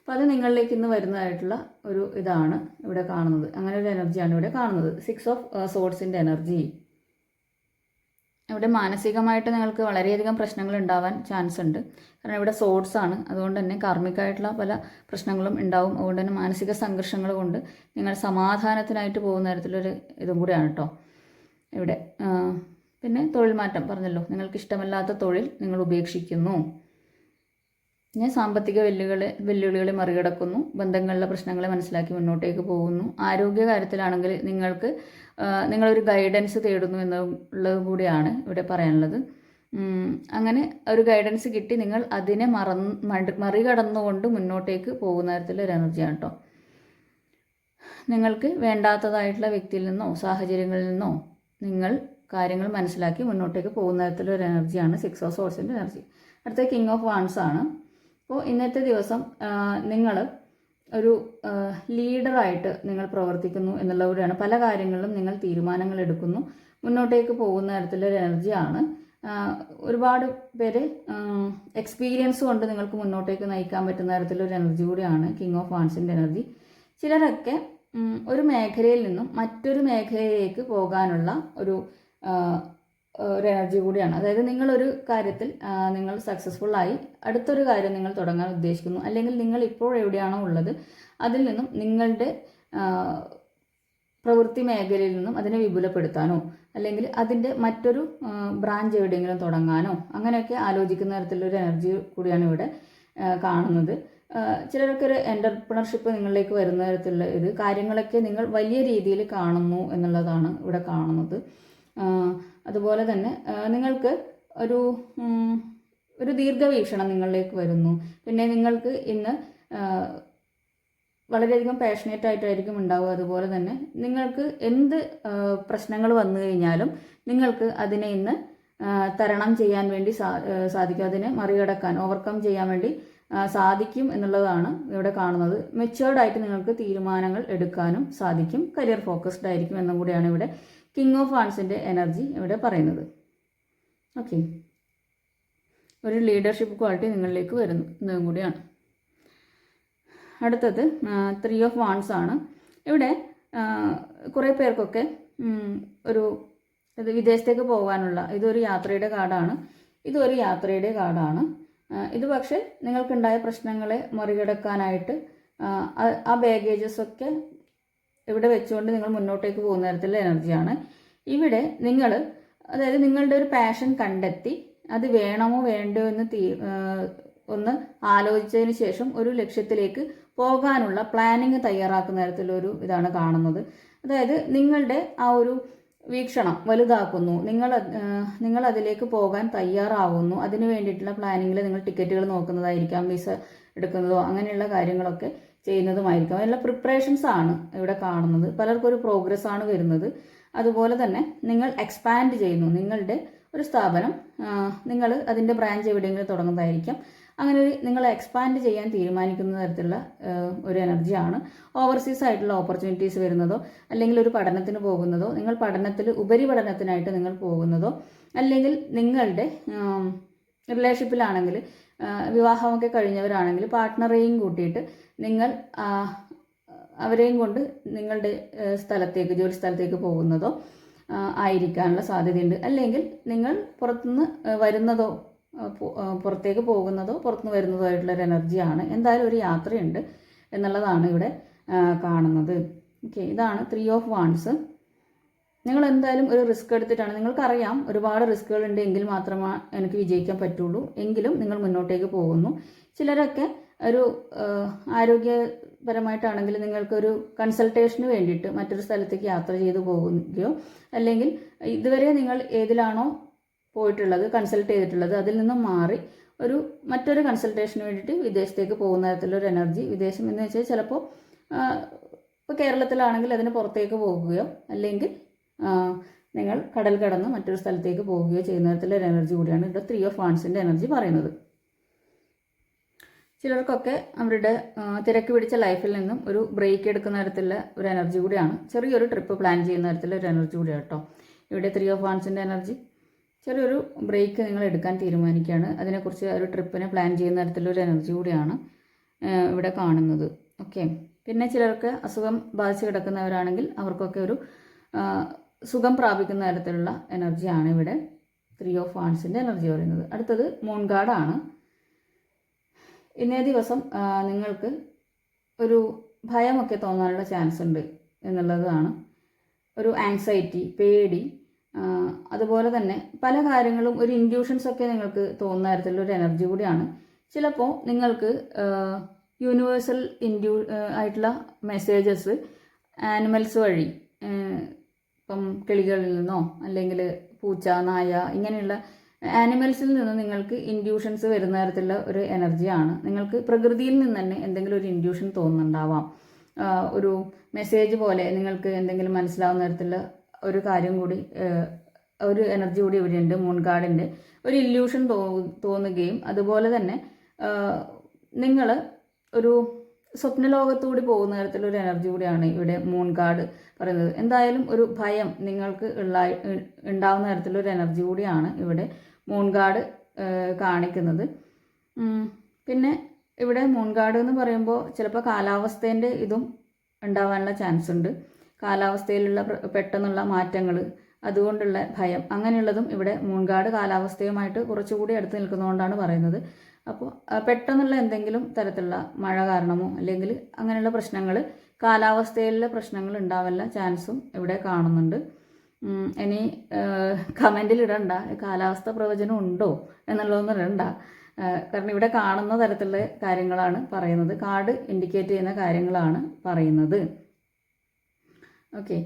അപ്പോൾ അത് നിങ്ങളിലേക്ക് ഇന്ന് വരുന്നതായിട്ടുള്ള ഒരു ഇതാണ് ഇവിടെ കാണുന്നത്. അങ്ങനെ ഒരു എനർജിയാണ് ഇവിടെ കാണുന്നത്. 6 ഓഫ് സോർഡ്സിൻ്റെ എനർജി. ഇവിടെ മാനസികമായിട്ട് നിങ്ങൾക്ക് വളരെയധികം പ്രശ്നങ്ങൾ ഉണ്ടാവാൻ ചാൻസ് ഉണ്ട്. കാരണം ഇവിടെ സോർഡ്സ് ആണ്, അതുകൊണ്ട് തന്നെ കാർമികമായിട്ടുള്ള പല പ്രശ്നങ്ങളും ഉണ്ടാവും. അതുകൊണ്ട് തന്നെ മാനസിക സംഘർഷങ്ങൾ കൊണ്ട് നിങ്ങൾ സമാധാനത്തിനായിട്ട് പോകുന്ന തരത്തിലൊരു ഇതും കൂടെയാണ് കേട്ടോ ഇവിടെ. പിന്നെ തൊഴിൽ മാറ്റം പറഞ്ഞല്ലോ, നിങ്ങൾക്ക് ഇഷ്ടമല്ലാത്ത തൊഴിൽ നിങ്ങൾ ഉപേക്ഷിക്കുന്നു. പിന്നെ സാമ്പത്തിക വെല്ലുവിളികളെ മറികടക്കുന്നു. ബന്ധങ്ങളിലെ പ്രശ്നങ്ങളെ മനസ്സിലാക്കി മുന്നോട്ടേക്ക് പോകുന്നു. ആരോഗ്യ കാര്യത്തിലാണെങ്കിൽ നിങ്ങളൊരു ഗൈഡൻസ് തേടുന്നു എന്നുള്ളത് കൂടിയാണ് ഇവിടെ പറയാനുള്ളത്. അങ്ങനെ ഒരു ഗൈഡൻസ് കിട്ടി നിങ്ങൾ അതിനെ മറികടന്നുകൊണ്ട് മുന്നോട്ടേക്ക് പോകുന്ന തരത്തിലൊരു എനർജിയാണ് കേട്ടോ. നിങ്ങൾക്ക് വേണ്ടാത്തതായിട്ടുള്ള വ്യക്തിയിൽ നിന്നോ സാഹചര്യങ്ങളിൽ നിന്നോ നിങ്ങൾ കാര്യങ്ങൾ മനസ്സിലാക്കി മുന്നോട്ടേക്ക് പോകുന്ന തരത്തിലൊരു എനർജിയാണ് 6 ഓഫ് സോർഡ്സിൻ്റെ എനർജി. അടുത്ത കിങ് ഓഫ് വാൻസ് ആണ്. അപ്പോൾ ഇന്നത്തെ ദിവസം നിങ്ങൾ ഒരു ലീഡറായിട്ട് നിങ്ങൾ പ്രവർത്തിക്കുന്നു എന്നുള്ളതുകൂടിയാണ്. പല കാര്യങ്ങളിലും നിങ്ങൾ തീരുമാനങ്ങൾ എടുക്കുന്നു, മുന്നോട്ടേക്ക് പോകുന്ന തരത്തിലൊരു എനർജിയാണ്. ഒരുപാട് പേര് എക്സ്പീരിയൻസ് കൊണ്ട് നിങ്ങൾക്ക് മുന്നോട്ടേക്ക് നയിക്കാൻ പറ്റുന്ന തരത്തിലൊരു എനർജി കൂടിയാണ് കിങ് ഓഫ് വാൻസിൻ്റെ എനർജി. ചിലരൊക്കെ ഒരു മേഖലയിൽ നിന്നും മറ്റൊരു മേഖലയിലേക്ക് പോകാനുള്ള ഒരു എനർജി കൂടിയാണ്. അതായത് നിങ്ങളൊരു കാര്യത്തിൽ നിങ്ങൾ സക്സസ്ഫുള്ളായി അടുത്തൊരു കാര്യം നിങ്ങൾ തുടങ്ങാൻ ഉദ്ദേശിക്കുന്നു, അല്ലെങ്കിൽ നിങ്ങൾ ഇപ്പോൾ എവിടെയാണോ ഉള്ളത് അതിൽ നിന്നും നിങ്ങളുടെ പ്രവൃത്തി മേഖലയിൽ നിന്നും അതിനെ വിപുലപ്പെടുത്താനോ അല്ലെങ്കിൽ അതിൻ്റെ മറ്റൊരു ബ്രാഞ്ച് എവിടെയെങ്കിലും തുടങ്ങാനോ അങ്ങനെയൊക്കെ ആലോചിക്കുന്ന തരത്തിലൊരു എനർജി കൂടിയാണ് ഇവിടെ കാണുന്നത്. ചിലരൊക്കെ ഒരു എൻ്റർപ്രണർഷിപ്പ് നിങ്ങളിലേക്ക് വരുന്ന തരത്തിലുള്ള കാര്യങ്ങളൊക്കെ നിങ്ങൾ വലിയ രീതിയിൽ കാണുന്നു എന്നുള്ളതാണ് ഇവിടെ കാണുന്നത്. അതുപോലെ തന്നെ നിങ്ങൾക്ക് ഒരു ഒരു ദീർഘവീക്ഷണം നിങ്ങളിലേക്ക് വരുന്നു. പിന്നെ നിങ്ങൾക്ക് ഇന്ന് വളരെയധികം പാഷനേറ്റ് ആയിട്ടായിരിക്കും ഉണ്ടാവുക. അതുപോലെ തന്നെ നിങ്ങൾക്ക് എന്ത് പ്രശ്നങ്ങൾ വന്നു കഴിഞ്ഞാലും നിങ്ങൾക്ക് അതിനെ ഇന്ന് തരണം ചെയ്യാൻ വേണ്ടി സാധിക്കും. അതിനെ മറികടക്കാൻ, ഓവർകം ചെയ്യാൻ വേണ്ടി സാധിക്കും എന്നുള്ളതാണ് ഇവിടെ കാണുന്നത്. മെച്യൂർഡ് ആയിട്ട് നിങ്ങൾക്ക് തീരുമാനങ്ങൾ എടുക്കാനും സാധിക്കും. കരിയർ ഫോക്കസ്ഡ് ആയിരിക്കും എന്നും കൂടിയാണ് ഇവിടെ കിങ് ഓഫ് വാൻസിൻ്റെ എനർജി ഇവിടെ പറയുന്നത്. ഓക്കെ, ഒരു ലീഡർഷിപ്പ് ക്വാളിറ്റി നിങ്ങളിലേക്ക് വരുന്നതും കൂടിയാണ്. അടുത്തത് 3 ഓഫ് വാൻസ് ആണ്. ഇവിടെ കുറേ പേർക്കൊക്കെ ഒരു വിദേശത്തേക്ക് പോകാനുള്ള ഇതൊരു യാത്രയുടെ കാർഡാണ്. ഇതൊരു യാത്രയുടെ കാർഡാണ്. ഇത് പക്ഷേ നിങ്ങൾക്കുണ്ടായ പ്രശ്നങ്ങളെ മറികടക്കാനായിട്ട് ആ ബാഗേജസ് ഒക്കെ ഇവിടെ വെച്ചുകൊണ്ട് നിങ്ങൾ മുന്നോട്ടേക്ക് പോകുന്ന തരത്തിലുള്ള എനർജിയാണ്. ഇവിടെ നിങ്ങൾ, അതായത് നിങ്ങളുടെ ഒരു പാഷൻ കണ്ടെത്തി അത് വേണമോ വേണ്ടോ എന്ന് ഒന്ന് ആലോചിച്ചതിന് ശേഷം ഒരു ലക്ഷ്യത്തിലേക്ക് പോകാനുള്ള പ്ലാനിങ് തയ്യാറാക്കുന്ന തരത്തിലൊരു ഇതാണ് കാണുന്നത്. അതായത് നിങ്ങളുടെ ആ ഒരു വീക്ഷണം വലുതാക്കുന്നു, നിങ്ങൾ അതിലേക്ക് പോകാൻ തയ്യാറാവുന്നു. അതിന് വേണ്ടിയിട്ടുള്ള പ്ലാനിങ്ങിൽ നിങ്ങൾ ടിക്കറ്റുകൾ നോക്കുന്നതായിരിക്കാം, വിസ എടുക്കുന്നതോ അങ്ങനെയുള്ള കാര്യങ്ങളൊക്കെ ചെയ്യുന്നതുമായിരിക്കും. അതിനുള്ള പ്രിപ്പറേഷൻസ് ആണ് ഇവിടെ കാണുന്നത്. പലർക്കും ഒരു പ്രോഗ്രസ് ആണ് വരുന്നത്. അതുപോലെ തന്നെ നിങ്ങൾ എക്സ്പാൻഡ് ചെയ്യുന്നു. നിങ്ങളുടെ ഒരു സ്ഥാപനം നിങ്ങൾ അതിൻ്റെ ബ്രാഞ്ച് എവിടെയെങ്കിലും തുടങ്ങുന്നതായിരിക്കാം. അങ്ങനെ നിങ്ങൾ എക്സ്പാൻഡ് ചെയ്യാൻ തീരുമാനിക്കുന്ന തരത്തിലുള്ള ഒരു എനർജിയാണ്. ഓവർസീസ് ആയിട്ടുള്ള ഓപ്പർച്യൂണിറ്റീസ് വരുന്നതോ, അല്ലെങ്കിൽ ഒരു പഠനത്തിന് പോകുന്നതോ, നിങ്ങൾ പഠനത്തിൽ ഉപരിപഠനത്തിനായിട്ട് നിങ്ങൾ പോകുന്നതോ, അല്ലെങ്കിൽ നിങ്ങളുടെ റിലേഷൻഷിപ്പിലാണെങ്കിൽ വിവാഹമൊക്കെ കഴിഞ്ഞവരാണെങ്കിൽ പാർട്ട്ണറെയും കൂട്ടിയിട്ട് നിങ്ങൾ അവരെയും കൊണ്ട് നിങ്ങളുടെ സ്ഥലത്തേക്ക്, ജോലി സ്ഥലത്തേക്ക് പോകുന്നതോ ആയിരിക്കാനുള്ള സാധ്യതയുണ്ട്. അല്ലെങ്കിൽ നിങ്ങൾ പുറത്തുനിന്ന് വരുന്നതോ, പുറത്തേക്ക് പോകുന്നതോ പുറത്തുനിന്ന് വരുന്നതോ ആയിട്ടുള്ളൊരു എനർജിയാണ്. എന്തായാലും ഒരു യാത്രയുണ്ട് എന്നുള്ളതാണ് ഇവിടെ കാണുന്നത്. ഓക്കെ, ഇതാണ് 3 ഓഫ് വാൻസ്. നിങ്ങൾ എന്തായാലും ഒരു റിസ്ക് എടുത്തിട്ടാണ്, നിങ്ങൾക്കറിയാം ഒരുപാട് റിസ്കുകൾ ഉണ്ട്, എങ്കിൽ മാത്രമേ എനിക്ക് വിജയിക്കാൻ പറ്റുള്ളൂ, എങ്കിലും നിങ്ങൾ മുന്നോട്ടേക്ക് പോകുന്നു. ചിലരൊക്കെ ഒരു ആരോഗ്യപരമായിട്ടാണെങ്കിൽ നിങ്ങൾക്കൊരു കൺസൾട്ടേഷന് വേണ്ടിയിട്ട് മറ്റൊരു സ്ഥലത്തേക്ക് യാത്ര ചെയ്തു പോകുകയോ, അല്ലെങ്കിൽ ഇതുവരെ നിങ്ങൾ ഏതിലാണോ പോയിട്ടുള്ളത്, കൺസൾട്ട് ചെയ്തിട്ടുള്ളത്, അതിൽ നിന്നും മാറി മറ്റൊരു കൺസൾട്ടേഷന് വേണ്ടിയിട്ട് വിദേശത്തേക്ക് പോകുന്ന തരത്തിലൊരു എനർജി. വിദേശം എന്ന് വെച്ചാൽ ചിലപ്പോൾ ഇപ്പോൾ കേരളത്തിലാണെങ്കിൽ അതിന് പുറത്തേക്ക് പോകുകയോ, അല്ലെങ്കിൽ നിങ്ങൾ കടൽ കടന്ന് മറ്റൊരു സ്ഥലത്തേക്ക് പോവുകയോ ചെയ്യുന്ന തരത്തിലൊരു എനർജി കൂടിയാണ് ഇവിടെ 3 ഓഫ് വാൻസിൻ്റെ എനർജി പറയുന്നത്. ചിലർക്കൊക്കെ അവരുടെ തിരക്ക് പിടിച്ച ലൈഫിൽ നിന്നും ഒരു ബ്രേക്ക് എടുക്കുന്ന തരത്തിലുള്ള ഒരു എനർജി കൂടിയാണ്. ചെറിയൊരു ട്രിപ്പ് പ്ലാൻ ചെയ്യുന്ന തരത്തിലുള്ള ഒരു എനർജി കൂടിയാണ് കേട്ടോ ഇവിടെ 3 ഓഫ് വാൻസിൻ്റെ എനർജി. ചെറിയൊരു ബ്രേക്ക് നിങ്ങൾ എടുക്കാൻ തീരുമാനിക്കുകയാണ്. അതിനെക്കുറിച്ച് ഒരു ട്രിപ്പിനെ പ്ലാൻ ചെയ്യുന്ന തരത്തിലൊരു എനർജി കൂടിയാണ് ഇവിടെ കാണുന്നത്. ഓക്കെ, പിന്നെ ചിലർക്ക് അസുഖം ബാധിച്ച് കിടക്കുന്നവരാണെങ്കിൽ അവർക്കൊക്കെ ഒരു സുഖം പ്രാപിക്കുന്ന തരത്തിലുള്ള എനർജിയാണ് ഇവിടെ 3 ഓഫ് വാൻസിൻ്റെ എനർജി പറയുന്നത്. അടുത്തത് മൂൺ ഗാർഡാണ്. ഇന്നേ ദിവസം നിങ്ങൾക്ക് ഒരു ഭയമൊക്കെ തോന്നാനുള്ള ചാൻസ് ഉണ്ട് എന്നുള്ളതാണ്. ഒരു ആങ്സൈറ്റി, പേടി, അതുപോലെ തന്നെ പല കാര്യങ്ങളും ഒരു ഇൻഡ്യൂഷൻസ് ഒക്കെ നിങ്ങൾക്ക് തോന്നുന്ന തരത്തിലുള്ളൊരു എനർജി കൂടിയാണ്. ചിലപ്പോൾ നിങ്ങൾക്ക് യൂണിവേഴ്സൽ ആയിട്ടുള്ള മെസ്സേജസ് ആനിമൽസ് വഴി, ഇപ്പം കിളികളിൽ നിന്നോ അല്ലെങ്കിൽ പൂച്ച, നായ, ഇങ്ങനെയുള്ള ആനിമൽസിൽ നിന്ന് നിങ്ങൾക്ക് ഇൻഡ്യൂഷൻസ് വരുന്ന തരത്തിലുള്ള ഒരു എനർജിയാണ്. നിങ്ങൾക്ക് പ്രകൃതിയിൽ നിന്ന് തന്നെ എന്തെങ്കിലും ഒരു ഇൻഡ്യൂഷൻ തോന്നുന്നുണ്ടാവാം. ഒരു മെസ്സേജ് പോലെ നിങ്ങൾക്ക് എന്തെങ്കിലും മനസ്സിലാവുന്ന തരത്തിലുള്ള ഒരു കാര്യം കൂടി, ഒരു എനർജി കൂടി ഇവിടെയുണ്ട്. മൂൺ ഗാർഡിൻ്റെ ഒരു ഇല്യൂഷൻ തോന്നുകയും, അതുപോലെ തന്നെ നിങ്ങൾ ഒരു സ്വപ്നലോകത്തുകൂടി പോകുന്ന തരത്തിലൊരു എനർജി കൂടിയാണ് ഇവിടെ മൂൺ ഗാർഡ് പറയുന്നത്. എന്തായാലും ഒരു ഭയം നിങ്ങൾക്ക് ഉണ്ടാവുന്ന തരത്തിലൊരു എനർജി കൂടിയാണ് ഇവിടെ മൂൺ ഗാർഡ് കാണിക്കുന്നത്. പിന്നെ ഇവിടെ മൂൺ ഗാർഡ് എന്ന് പറയുമ്പോൾ ചിലപ്പോൾ കാലാവസ്ഥേൻ്റെ ഇതും ഉണ്ടാവാനുള്ള ചാൻസ് ഉണ്ട്. കാലാവസ്ഥയിലുള്ള പെട്ടെന്നുള്ള മാറ്റങ്ങൾ, അതുകൊണ്ടുള്ള ഭയം, അങ്ങനെയുള്ളതും ഇവിടെ മൂൺ ഗാർഡ് കാലാവസ്ഥയുമായിട്ട് കുറച്ചുകൂടി അടുത്ത് നിൽക്കുന്നതുകൊണ്ടാണ് പറയുന്നത്. അപ്പോൾ പെട്ടെന്നുള്ള എന്തെങ്കിലും തരത്തിലുള്ള മഴ കാരണമോ അല്ലെങ്കിൽ അങ്ങനെയുള്ള പ്രശ്നങ്ങൾ, കാലാവസ്ഥയിലുള്ള പ്രശ്നങ്ങൾ ഉണ്ടാവാനുള്ള ചാൻസും ഇവിടെ കാണുന്നുണ്ട്. ഇനി കമൻറ്റിൽ ഇടണ്ട കാലാവസ്ഥ പ്രവചനം ഉണ്ടോ എന്നുള്ളതൊന്നും ഇടണ്ട, കാരണം ഇവിടെ കാണുന്ന തരത്തിലുള്ള കാര്യങ്ങളാണ് പറയുന്നത്. കാർഡ് ഇൻഡിക്കേറ്റ് ചെയ്യുന്ന കാര്യങ്ങളാണ് പറയുന്നത്. ഓക്കെ,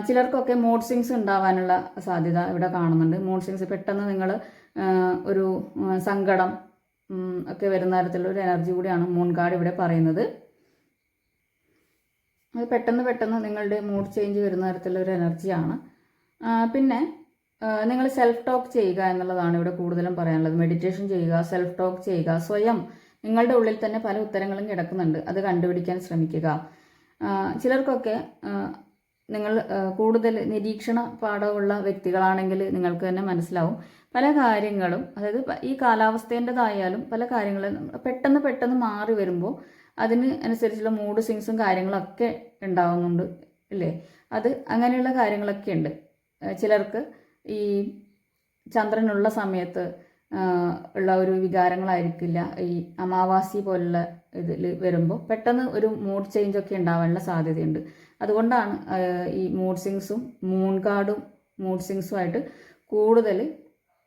ചിലർക്കൊക്കെ മൂഡ് സ്വിങ്സ് ഉണ്ടാവാനുള്ള സാധ്യത ഇവിടെ കാണുന്നുണ്ട്. മൂഡ് സ്വിങ്സ് പെട്ടെന്ന് നിങ്ങൾ ഒരു സങ്കടം ഒക്കെ വരുന്ന തരത്തിലുള്ള ഒരു എനർജി കൂടിയാണ് മൂൺ കാർഡ് ഇവിടെ പറയുന്നത്. അത് പെട്ടെന്ന് നിങ്ങളുടെ മൂഡ് ചേഞ്ച് വരുന്ന തരത്തിലുള്ള ഒരു എനർജിയാണ്. പിന്നെ നിങ്ങൾ സെൽഫ് ടോക്ക് ചെയ്യുക എന്നുള്ളതാണ് ഇവിടെ കൂടുതലും പറയാനുള്ളത്. മെഡിറ്റേഷൻ ചെയ്യുക, സെൽഫ് ടോക്ക് ചെയ്യുക, സ്വയം നിങ്ങളുടെ ഉള്ളിൽ തന്നെ പല ഉത്തരങ്ങളും കിടക്കുന്നുണ്ട്, അത് കണ്ടുപിടിക്കാൻ ശ്രമിക്കുക. ചിലർക്കൊക്കെ നിങ്ങൾ കൂടുതൽ നിരീക്ഷണ പാഠമുള്ള വ്യക്തികളാണെങ്കിൽ നിങ്ങൾക്ക് തന്നെ മനസ്സിലാവും പല കാര്യങ്ങളും, അതായത് ഈ കാലാവസ്ഥേൻ്റെതായാലും പല കാര്യങ്ങളും പെട്ടെന്ന് മാറി വരുമ്പോൾ അതിന് അനുസരിച്ചുള്ള മൂഡ് സ്വിങ്സും കാര്യങ്ങളൊക്കെ ഉണ്ടാവുന്നുണ്ട് അല്ലേ. അത് അങ്ങനെയുള്ള കാര്യങ്ങളൊക്കെ ഉണ്ട്. ചിലർക്ക് ഈ ചന്ദ്രനുള്ള സമയത്ത് ഉള്ള ഒരു വികാരങ്ങളായിരിക്കില്ല ഈ അമാവാസി പോലുള്ള ഇതിൽ വരുമ്പോൾ പെട്ടെന്ന് ഒരു മൂഡ് ചേഞ്ച് ഒക്കെ ഉണ്ടാവാനുള്ള സാധ്യതയുണ്ട്. അതുകൊണ്ടാണ് ഈ മൂഡ് സ്വിങ്സും മൂൺ കാർഡും മൂഡ് സ്വിങ്സുമായിട്ട് കൂടുതൽ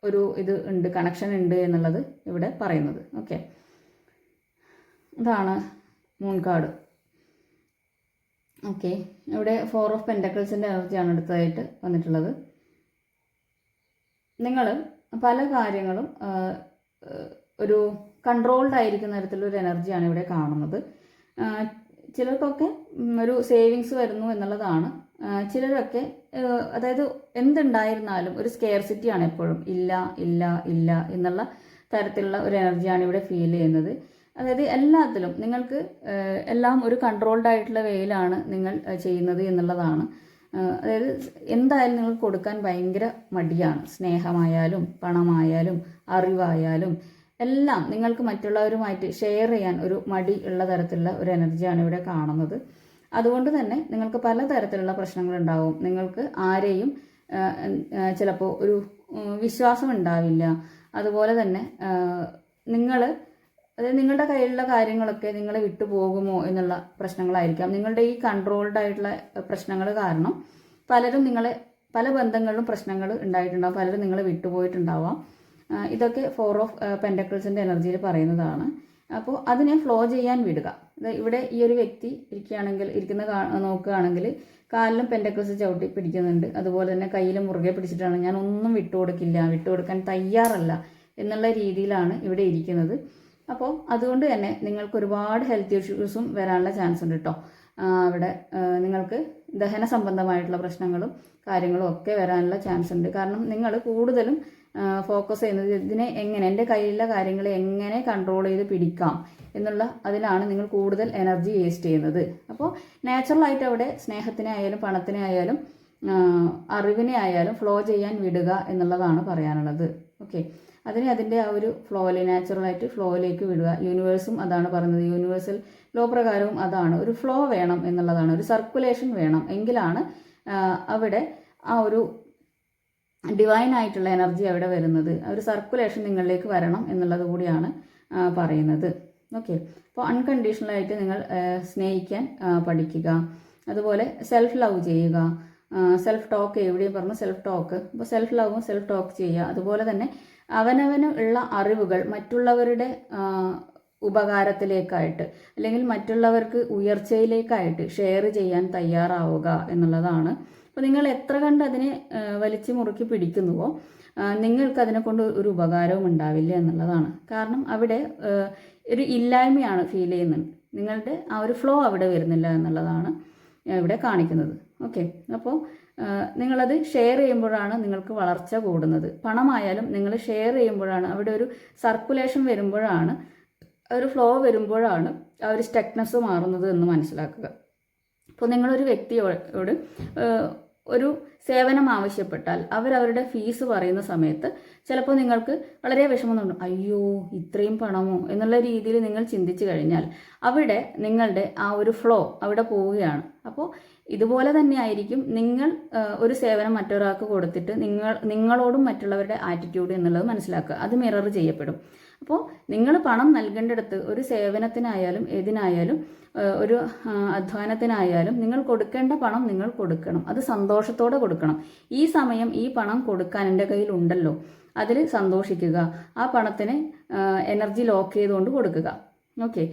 ഒരു ഇത് ഉണ്ട്, കണക്ഷൻ ഉണ്ട് എന്നുള്ളത് ഇവിടെ പറയുന്നത്. ഓക്കെ, ഇതാണ് മൂൺ കാർഡ്. ഓക്കെ, ഇവിടെ 4 ഓഫ് പെൻറ്റക്കിൾസിൻ്റെ എനർജിയാണ് അടുത്തതായിട്ട് വന്നിട്ടുള്ളത്. നിങ്ങൾ പല കാര്യങ്ങളും ഒരു കൺട്രോൾഡ് ആയിരിക്കുന്ന തരത്തിലൊരു എനർജിയാണ് ഇവിടെ കാണുന്നത്. ചിലർക്കൊക്കെ ഒരു സേവിങ്സ് വരുന്നു എന്നുള്ളതാണ്. ചിലരൊക്കെ അതായത് എന്തുണ്ടായിരുന്നാലും ഒരു സ്കെയർസിറ്റിയാണ് എപ്പോഴും, ഇല്ല ഇല്ല ഇല്ല എന്നുള്ള തരത്തിലുള്ള ഒരു എനർജിയാണ് ഇവിടെ ഫീൽ ചെയ്യുന്നത്. അതായത് എല്ലാത്തിലും നിങ്ങൾക്ക് എല്ലാം ഒരു കൺട്രോൾഡ് ആയിട്ടുള്ള വേയിലാണ് നിങ്ങൾ ചെയ്യുന്നത് എന്നുള്ളതാണ്. അതായത് എന്തായാലും നിങ്ങൾ കൊടുക്കാൻ ഭയങ്കര മടിയാണ്. സ്നേഹമായാലും പണമായാലും അറിവായാലും എല്ലാം നിങ്ങൾക്ക് മറ്റുള്ളവരുമായിട്ട് ഷെയർ ചെയ്യാൻ ഒരു മടി ഉള്ള തരത്തിലുള്ള ഒരു എനർജിയാണ് ഇവിടെ കാണുന്നത്. അതുകൊണ്ട് തന്നെ നിങ്ങൾക്ക് പലതരത്തിലുള്ള പ്രശ്നങ്ങളുണ്ടാവും. നിങ്ങൾക്ക് ആരെയും ചിലപ്പോൾ ഒരു വിശ്വാസം ഉണ്ടാവില്ല. അതുപോലെ തന്നെ അതായത് നിങ്ങളുടെ കയ്യിലുള്ള കാര്യങ്ങളൊക്കെ നിങ്ങളെ വിട്ടുപോകുമോ എന്നുള്ള പ്രശ്നങ്ങളായിരിക്കാം. നിങ്ങളുടെ ഈ കൺട്രോൾഡ് ആയിട്ടുള്ള പ്രശ്നങ്ങൾ കാരണം പല ബന്ധങ്ങളിലും പ്രശ്നങ്ങൾ ഉണ്ടായിട്ടുണ്ടാവും. പലരും നിങ്ങളെ വിട്ടുപോയിട്ടുണ്ടാവാം. ഇതൊക്കെ 4 ഓഫ് പെൻറ്റക്കിൾസിൻ്റെ എനർജിയിൽ പറയുന്നതാണ്. അപ്പോൾ അതിനെ ഫ്ലോ ചെയ്യാൻ വിടുക. ഇവിടെ ഈ ഒരു വ്യക്തി നോക്കുകയാണെങ്കിൽ കാലിലും പെൻറ്റക്കിൾസ് ചവിട്ടി പിടിക്കുന്നുണ്ട്. അതുപോലെ തന്നെ കയ്യിലും മുറുകെ പിടിച്ചിട്ടാണ് ഞാൻ ഒന്നും വിട്ടുകൊടുക്കാൻ തയ്യാറല്ല എന്നുള്ള രീതിയിലാണ് ഇവിടെ ഇരിക്കുന്നത്. അപ്പോൾ അതുകൊണ്ട് തന്നെ നിങ്ങൾക്ക് ഒരുപാട് ഹെൽത്ത് ഇഷ്യൂസും വരാനുള്ള ചാൻസ് ഉണ്ട് കേട്ടോ. അവിടെ നിങ്ങൾക്ക് ദഹന സംബന്ധമായിട്ടുള്ള പ്രശ്നങ്ങളും കാര്യങ്ങളും ഒക്കെ വരാനുള്ള ചാൻസ് ഉണ്ട്. കാരണം നിങ്ങൾ കൂടുതലും ഫോക്കസ് ചെയ്യുന്നത് എൻ്റെ കയ്യിലുള്ള കാര്യങ്ങളെ എങ്ങനെ കൺട്രോൾ ചെയ്ത് പിടിക്കാം എന്നുള്ള അതിലാണ് നിങ്ങൾ കൂടുതൽ എനർജി വേസ്റ്റ് ചെയ്യുന്നത്. അപ്പോൾ നാച്ചുറലായിട്ട് അവിടെ സ്നേഹത്തിനെ ആയാലും പണത്തിനെ ആയാലും അറിവിനെ ആയാലും ഫ്ലോ ചെയ്യാൻ വിടുക എന്നുള്ളതാണ് പറയാനുള്ളത്. ഓക്കെ, അതിൻ്റെ ആ ഒരു നാച്ചുറലായിട്ട് ഫ്ലോയിലേക്ക് വിടുക. യൂണിവേഴ്സും അതാണ് പറയുന്നത്. യൂണിവേഴ്സൽ ലോ പ്രകാരവും അതാണ്, ഒരു ഫ്ലോ വേണം എന്നുള്ളതാണ്, ഒരു സർക്കുലേഷൻ വേണം. എങ്കിലാണ് അവിടെ ആ ഒരു ഡിവൈൻ ആയിട്ടുള്ള എനർജി അവിടെ വരുന്നത്. ഒരു സർക്കുലേഷൻ നിങ്ങളിലേക്ക് വരണം എന്നുള്ളത് കൂടിയാണ് പറയുന്നത്. ഓക്കെ, അപ്പോൾ അൺകണ്ടീഷണലായിട്ട് നിങ്ങൾ സ്നേഹിക്കാൻ പഠിക്കുക. അതുപോലെ സെൽഫ് ലവ് ചെയ്യുക. സെൽഫ് ടോക്ക് എവിടെയും പറഞ്ഞു സെൽഫ് ടോക്ക്. അപ്പോൾ സെൽഫ് ലവും സെൽഫ് ടോക്ക് ചെയ്യുക. അതുപോലെ തന്നെ അവനവന് ഉള്ള അറിവുകൾ മറ്റുള്ളവരുടെ ഉപകാരത്തിലേക്കായിട്ട് അല്ലെങ്കിൽ മറ്റുള്ളവർക്ക് ഉയർച്ചയിലേക്കായിട്ട് ഷെയർ ചെയ്യാൻ തയ്യാറാവുക എന്നുള്ളതാണ്. അപ്പോൾ നിങ്ങൾ എത്ര കണ്ട് അതിനെ വലിച്ചു മുറുക്കി പിടിക്കുന്നുവോ നിങ്ങൾക്ക് അതിനെ കൊണ്ട് ഒരു ഉപകാരവും ഉണ്ടാവില്ല എന്നുള്ളതാണ്. കാരണം അവിടെ ഒരു ഇല്ലായ്മയാണ് ഫീൽ ചെയ്യുന്നത്. നിങ്ങളുടെ ആ ഒരു ഫ്ലോ അവിടെ വരുന്നില്ല എന്നുള്ളതാണ് ഇവിടെ കാണിക്കുന്നത്. ഓക്കെ, അപ്പോൾ നിങ്ങളത് ഷെയർ ചെയ്യുമ്പോഴാണ് നിങ്ങൾക്ക് വളർച്ച കൂടുന്നത്. പണമായാലും നിങ്ങൾ ഷെയർ ചെയ്യുമ്പോഴാണ് അവിടെ ഒരു സർക്കുലേഷൻ വരുമ്പോഴാണ്, ഒരു ഫ്ലോ വരുമ്പോഴാണ് ആ ഒരു സ്റ്റക്നെസ് മാറുന്നത് എന്ന് മനസ്സിലാക്കുക. അപ്പോൾ നിങ്ങളൊരു വ്യക്തിയോട് ഒരു സേവനം ആവശ്യപ്പെട്ടാൽ അവരവരുടെ ഫീസ് പറയുന്ന സമയത്ത് ചിലപ്പോൾ നിങ്ങൾക്ക് വളരെ വിഷമം തോന്നും. അയ്യോ ഇത്രയും പണമോ എന്നുള്ള രീതിയിൽ നിങ്ങൾ ചിന്തിച്ചു കഴിഞ്ഞാൽ അവിടെ നിങ്ങളുടെ ആ ഒരു ഫ്ലോ അവിടെ പോവുകയാണ്. അപ്പോൾ ഇതുപോലെ തന്നെ ആയിരിക്കും നിങ്ങൾ ഒരു സേവനം മറ്റൊരാൾക്ക് കൊടുത്തിട്ട് നിങ്ങളോടും മറ്റുള്ളവരുടെ ആറ്റിറ്റ്യൂഡ് എന്നുള്ളത് മനസ്സിലാക്കുക. അത് മിറർ ചെയ്യപ്പെടും. അപ്പോൾ നിങ്ങൾ പണം നൽകേണ്ടിടത്ത് ഒരു സേവനത്തിനായാലും ഏതിനായാലും ഒരു അധ്വാനത്തിനായാലും നിങ്ങൾ കൊടുക്കേണ്ട പണം നിങ്ങൾ കൊടുക്കണം. അത് സന്തോഷത്തോടെ കൊടുക്കണം. ഈ സമയം ഈ പണം കൊടുക്കാൻ എൻ്റെ കയ്യിൽ ഉണ്ടല്ലോ, അതിൽ സന്തോഷിക്കുക. ആ പണത്തിന് എനർജി ലോക്ക് ചെയ്തുകൊണ്ട് കൊടുക്കുക. Okay,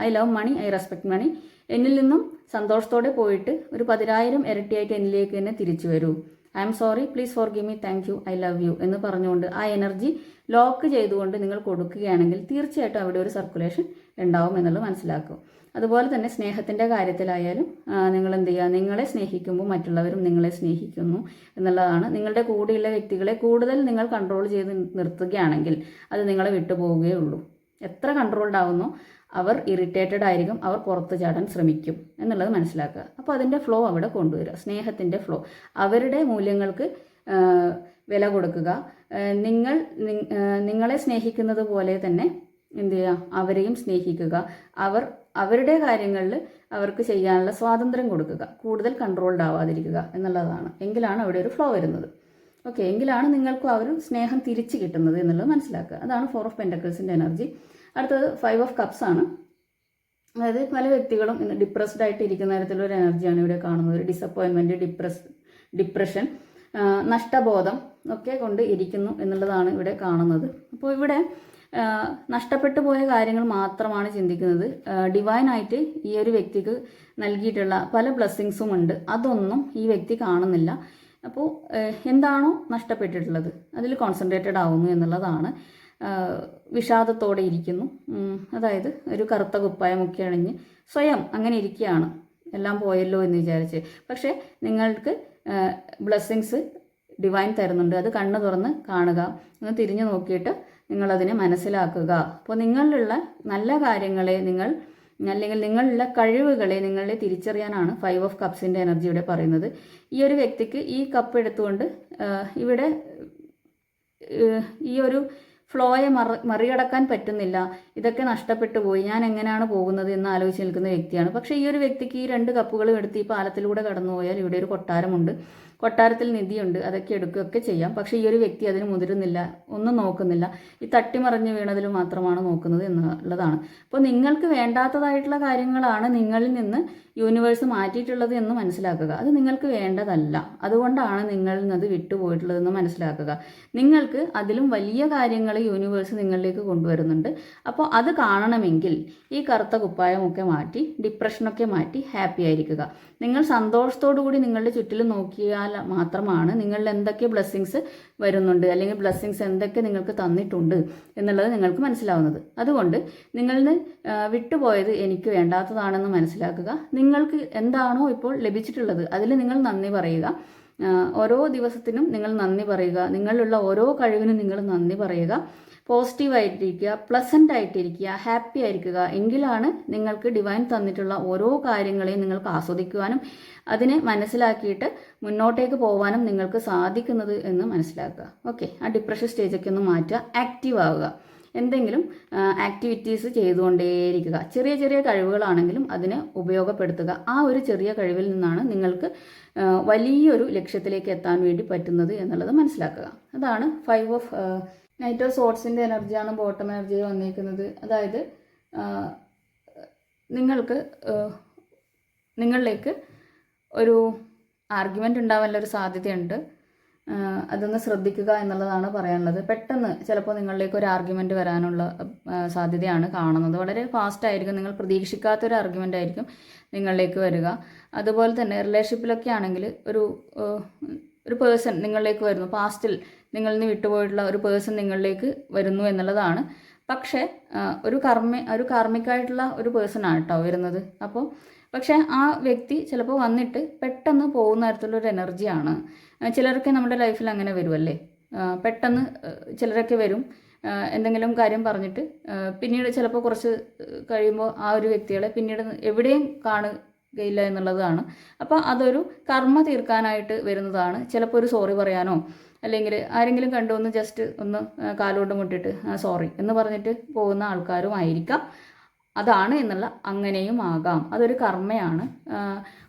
I love money, I respect money എന്നിൽ നിന്നും സന്തോഷത്തോടെ പോയിട്ട് ഒരു 10,000 ഇരട്ടിയായിട്ട് എന്നിലേക്ക് തന്നെ തിരിച്ചു വരൂ. I'm sorry, please forgive me, thank you, I love you എന്ന് പറഞ്ഞുകൊണ്ട് ആ എനർജി ലോക്ക് ചെയ്തുകൊണ്ട് നിങ്ങൾ കൊടുക്കുകയാണെങ്കിൽ തീർച്ചയായിട്ടും അവിടെ ഒരു സർക്കുലേഷൻ ഉണ്ടാവും എന്നുള്ളത് മനസ്സിലാക്കും. അതുപോലെ തന്നെ സ്നേഹത്തിൻ്റെ കാര്യത്തിലായാലും നിങ്ങൾ എന്ത് ചെയ്യുക, നിങ്ങളെ സ്നേഹിക്കുമ്പോൾ മറ്റുള്ളവരും നിങ്ങളെ സ്നേഹിക്കുന്നു എന്നുള്ളതാണ്. നിങ്ങളുടെ കൂടെയുള്ള വ്യക്തികളെ കൂടുതൽ നിങ്ങൾ കൺട്രോൾ ചെയ്ത് നിർത്തുകയാണെങ്കിൽ അത് നിങ്ങളെ വിട്ടുപോവുകയുള്ളൂ. എത്ര കൺട്രോൾഡ് ആവുന്നോ അവർ ഇറിറ്റേറ്റഡ് ആയിരിക്കും, അവർ പുറത്ത് ചാടാൻ ശ്രമിക്കും എന്നുള്ളത് മനസ്സിലാക്കുക. അപ്പോൾ അതിൻ്റെ ഫ്ലോ അവിടെ കൊണ്ടുവരിക, സ്നേഹത്തിൻ്റെ ഫ്ലോ. അവരുടെ മൂല്യങ്ങൾക്ക് വില കൊടുക്കുക. നിങ്ങളെ സ്നേഹിക്കുന്നത് പോലെ തന്നെ എന്ത് ചെയ്യുക, അവരെയും സ്നേഹിക്കുക. അവരുടെ കാര്യങ്ങളിൽ അവർക്ക് ചെയ്യാനുള്ള സ്വാതന്ത്ര്യം കൊടുക്കുക, കൂടുതൽ കൺട്രോൾഡ് ആവാതിരിക്കുക എന്നുള്ളതാണ്. എങ്കിലാണ് അവിടെ ഒരു ഫ്ലോ വരുന്നത്. ഓക്കെ, എങ്കിലാണ് നിങ്ങൾക്ക് ആ ഒരു സ്നേഹം തിരിച്ചു കിട്ടുന്നത് എന്നുള്ളത് മനസ്സിലാക്കുക. അതാണ് 4 ഓഫ് പെൻറ്റക്കിൾസിൻ്റെ എനർജി. അടുത്തത് 5 ഓഫ് കപ്സ് ആണ്. അതായത് പല വ്യക്തികളും ഇന്ന് ഡിപ്രസ്ഡ് ആയിട്ട് ഇരിക്കുന്ന തരത്തിലൊരു എനർജിയാണ് ഇവിടെ കാണുന്നത്. ഒരു ഡിസപ്പോയിൻമെൻറ്റ്, ഡിപ്രഷൻ, നഷ്ടബോധം ഒക്കെ കൊണ്ട് ഇരിക്കുന്നു എന്നുള്ളതാണ് ഇവിടെ കാണുന്നത്. അപ്പോൾ ഇവിടെ നഷ്ടപ്പെട്ടു പോയ കാര്യങ്ങൾ മാത്രമാണ് ചിന്തിക്കുന്നത്. ഡിവൈനായിട്ട് ഈ ഒരു വ്യക്തിക്ക് നൽകിയിട്ടുള്ള പല ബ്ലെസ്സിങ്സും ഉണ്ട്, അതൊന്നും ഈ വ്യക്തി കാണുന്നില്ല. അപ്പോൾ എന്താണോ നഷ്ടപ്പെട്ടിട്ടുള്ളത് അതിൽ കോൺസെൻട്രേറ്റഡ് ആവുന്നു എന്നുള്ളതാണ്. വിഷാദത്തോടെ ഇരിക്കുന്നു, അതായത് ഒരു കറുത്ത കുപ്പായമൊക്കെ അണിഞ്ഞ് സ്വയം അങ്ങനെ ഇരിക്കുകയാണ്, എല്ലാം പോയല്ലോ എന്ന് വിചാരിച്ച്. പക്ഷേ നിങ്ങൾക്ക് ബ്ലെസ്സിങ്സ് ഡിവൈൻ തരുന്നുണ്ട്. അത് കണ്ണ് തുറന്ന് കാണുക, ഒന്ന് തിരിഞ്ഞു നോക്കിയിട്ട് നിങ്ങളതിനെ മനസ്സിലാക്കുക. അപ്പോൾ നിങ്ങളിലുള്ള നല്ല കാര്യങ്ങളെ അല്ലെങ്കിൽ നിങ്ങളിലുള്ള കഴിവുകളെ നിങ്ങളെ തിരിച്ചറിയാനാണ് 5 ഓഫ് കപ്സിൻ്റെ എനർജി ഇവിടെ പറയുന്നത്. ഈ ഒരു വ്യക്തിക്ക് ഈ കപ്പ് എടുത്തുകൊണ്ട് ഇവിടെ ഈ ഒരു ഫ്ലോയെ മറികടക്കാൻ പറ്റുന്നില്ല, ഇതൊക്കെ നഷ്ടപ്പെട്ടു പോയി, ഞാൻ എങ്ങനെയാണ് പോകുന്നത് എന്ന് ആലോചിച്ച് നിൽക്കുന്ന വ്യക്തിയാണ്. പക്ഷേ ഈ ഒരു വ്യക്തിക്ക് ഈ 2 കപ്പുകളും എടുത്ത് ഈ പാലത്തിലൂടെ കടന്നു പോയാൽ ഇവിടെ ഒരു കൊട്ടാരമുണ്ട്, കൊട്ടാരത്തിൽ നിധിയുണ്ട്, അതൊക്കെ എടുക്കുകയൊക്കെ ചെയ്യാം. പക്ഷേ ഈ ഒരു വ്യക്തി അതിന് മുതിരുന്നില്ല, ഒന്നും നോക്കുന്നില്ല, ഈ തട്ടിമറിഞ്ഞ് വീണതിൽ മാത്രമാണ് നോക്കുന്നത് എന്നുള്ളതാണ്. അപ്പോൾ നിങ്ങൾക്ക് വേണ്ടാത്തതായിട്ടുള്ള കാര്യങ്ങളാണ് നിങ്ങളിൽ നിന്ന് യൂണിവേഴ്സ് മാറ്റിയിട്ടുള്ളത് എന്ന് മനസ്സിലാക്കുക. അത് നിങ്ങൾക്ക് വേണ്ടതല്ല, അതുകൊണ്ടാണ് നിങ്ങളിൽ നിന്ന് അത് വിട്ടുപോയിട്ടുള്ളതെന്ന് മനസ്സിലാക്കുക. നിങ്ങൾക്ക് അതിലും വലിയ കാര്യങ്ങൾ യൂണിവേഴ്സ് നിങ്ങളിലേക്ക് കൊണ്ടുവരുന്നുണ്ട്. അപ്പോൾ അത് കാണണമെങ്കിൽ ഈ കറുത്ത കുപ്പായമൊക്കെ മാറ്റി, ഡിപ്രഷനൊക്കെ മാറ്റി ഹാപ്പി ആയിരിക്കുക. നിങ്ങൾ സന്തോഷത്തോടു കൂടി നിങ്ങളുടെ ചുറ്റിലും നോക്കിയാൽ മാത്രമാണ് നിങ്ങളിൽ എന്തൊക്കെ ബ്ലെസ്സിങ്സ് വരുന്നുണ്ട്, അല്ലെങ്കിൽ ബ്ലെസ്സിങ്സ് എന്തൊക്കെ നിങ്ങൾക്ക് തന്നിട്ടുണ്ട് എന്നുള്ളത് നിങ്ങൾക്ക് മനസ്സിലാവുന്നത്. അതുകൊണ്ട് നിങ്ങളിൽ നിന്ന് വിട്ടുപോയത് എനിക്ക് വേണ്ടാത്തതാണെന്ന് മനസ്സിലാക്കുക. നിങ്ങൾക്ക് എന്താണോ ഇപ്പോൾ ലഭിച്ചിട്ടുള്ളത് അതിൽ നിങ്ങൾ നന്ദി പറയുക. ഓരോ ദിവസത്തിനും നിങ്ങൾ നന്ദി പറയുക. നിങ്ങളിലുള്ള ഓരോ കഴിവിനും നിങ്ങൾ നന്ദി പറയുക. പോസിറ്റീവായിട്ടിരിക്കുക, പ്ലസൻ്റ് ആയിട്ടിരിക്കുക, ഹാപ്പി ആയിരിക്കുക. എങ്കിലാണ് നിങ്ങൾക്ക് ഡിവൈൻ തന്നിട്ടുള്ള ഓരോ കാര്യങ്ങളെയും നിങ്ങൾക്ക് ആസ്വദിക്കുവാനും അതിനെ മനസ്സിലാക്കിയിട്ട് മുന്നോട്ടേക്ക് പോകാനും നിങ്ങൾക്ക് സാധിക്കുന്നത് എന്ന് മനസ്സിലാക്കുക. ഓക്കെ, ആ ഡിപ്രഷൻ സ്റ്റേജൊക്കെ ഒന്ന് മാറ്റുക, ആക്റ്റീവ് ആവുക. എന്തെങ്കിലും ആക്ടിവിറ്റീസ് ചെയ്തുകൊണ്ടേയിരിക്കുക. ചെറിയ ചെറിയ കഴിവുകളാണെങ്കിലും അതിനെ ഉപയോഗപ്പെടുത്തുക. ആ ഒരു ചെറിയ കഴിവിൽ നിന്നാണ് നിങ്ങൾക്ക് വലിയൊരു ലക്ഷ്യത്തിലേക്ക് എത്താൻ വേണ്ടി പറ്റുന്നത് എന്നുള്ളത് മനസ്സിലാക്കുക. അതാണ് 5 ഓഫ് നൈറ്റ് ഓഫ് സോർട്സിൻ്റെ എനർജിയാണ് ബോട്ടം എനർജി വന്നിരിക്കുന്നത്. അതായത് നിങ്ങളിലേക്ക് ഒരു ആർഗ്യുമെൻ്റ് ഉണ്ടാവാനുള്ള ഒരു സാധ്യതയുണ്ട്. അതൊന്ന് ശ്രദ്ധിക്കുക എന്നുള്ളതാണ് പറയാനുള്ളത്. പെട്ടെന്ന് ചിലപ്പോൾ നിങ്ങളിലേക്ക് ഒരു ആർഗ്യുമെൻ്റ് വരാനുള്ള സാധ്യതയാണ് കാണുന്നത്. വളരെ ഫാസ്റ്റായിരിക്കും, നിങ്ങൾ പ്രതീക്ഷിക്കാത്തൊരു ആർഗ്യുമെൻ്റ് ആയിരിക്കും നിങ്ങളിലേക്ക് വരിക. അതുപോലെ തന്നെ റിലേഷൻഷിപ്പിലൊക്കെ ആണെങ്കിൽ ഒരു പേഴ്സൺ നിങ്ങളിലേക്ക് വരുന്നു, പാസ്റ്റിൽ നിങ്ങളിൽ നിന്ന് വിട്ടുപോയിട്ടുള്ള ഒരു പേഴ്സൺ നിങ്ങളിലേക്ക് വരുന്നു എന്നുള്ളതാണ്. പക്ഷേ ഒരു കാർമികമായിട്ടുള്ള ഒരു പേഴ്സണാണ് കേട്ടോ വരുന്നത്. അപ്പോൾ പക്ഷേ ആ വ്യക്തി ചിലപ്പോൾ വന്നിട്ട് പെട്ടെന്ന് പോകുന്ന തരത്തിലുള്ളൊരു എനർജിയാണ്. ചിലരൊക്കെ നമ്മുടെ ലൈഫിൽ അങ്ങനെ വരുമല്ലേ, പെട്ടെന്ന് ചിലരൊക്കെ വരും, എന്തെങ്കിലും കാര്യം പറഞ്ഞിട്ട് പിന്നീട് ചിലപ്പോൾ കുറച്ച് കഴിയുമ്പോൾ ആ ഒരു വ്യക്തികളെ പിന്നീട് എവിടെയും കാണുകയില്ല എന്നുള്ളതാണ്. അപ്പോൾ അതൊരു കർമ്മ തീർക്കാനായിട്ട് വരുന്നതാണ്. ചിലപ്പോൾ ഒരു സോറി പറയാനോ അല്ലെങ്കിൽ ആരെങ്കിലും കണ്ടു ഒന്ന് ജസ്റ്റ് ഒന്ന് കാലുകൊണ്ട് മുട്ടിട്ട് സോറി എന്ന് പറഞ്ഞിട്ട് പോകുന്ന ആൾക്കാരും ആയിരിക്കാം. അതാണ് എന്നുള്ള അങ്ങനെയും ആകാം. അതൊരു കർമ്മയാണ്.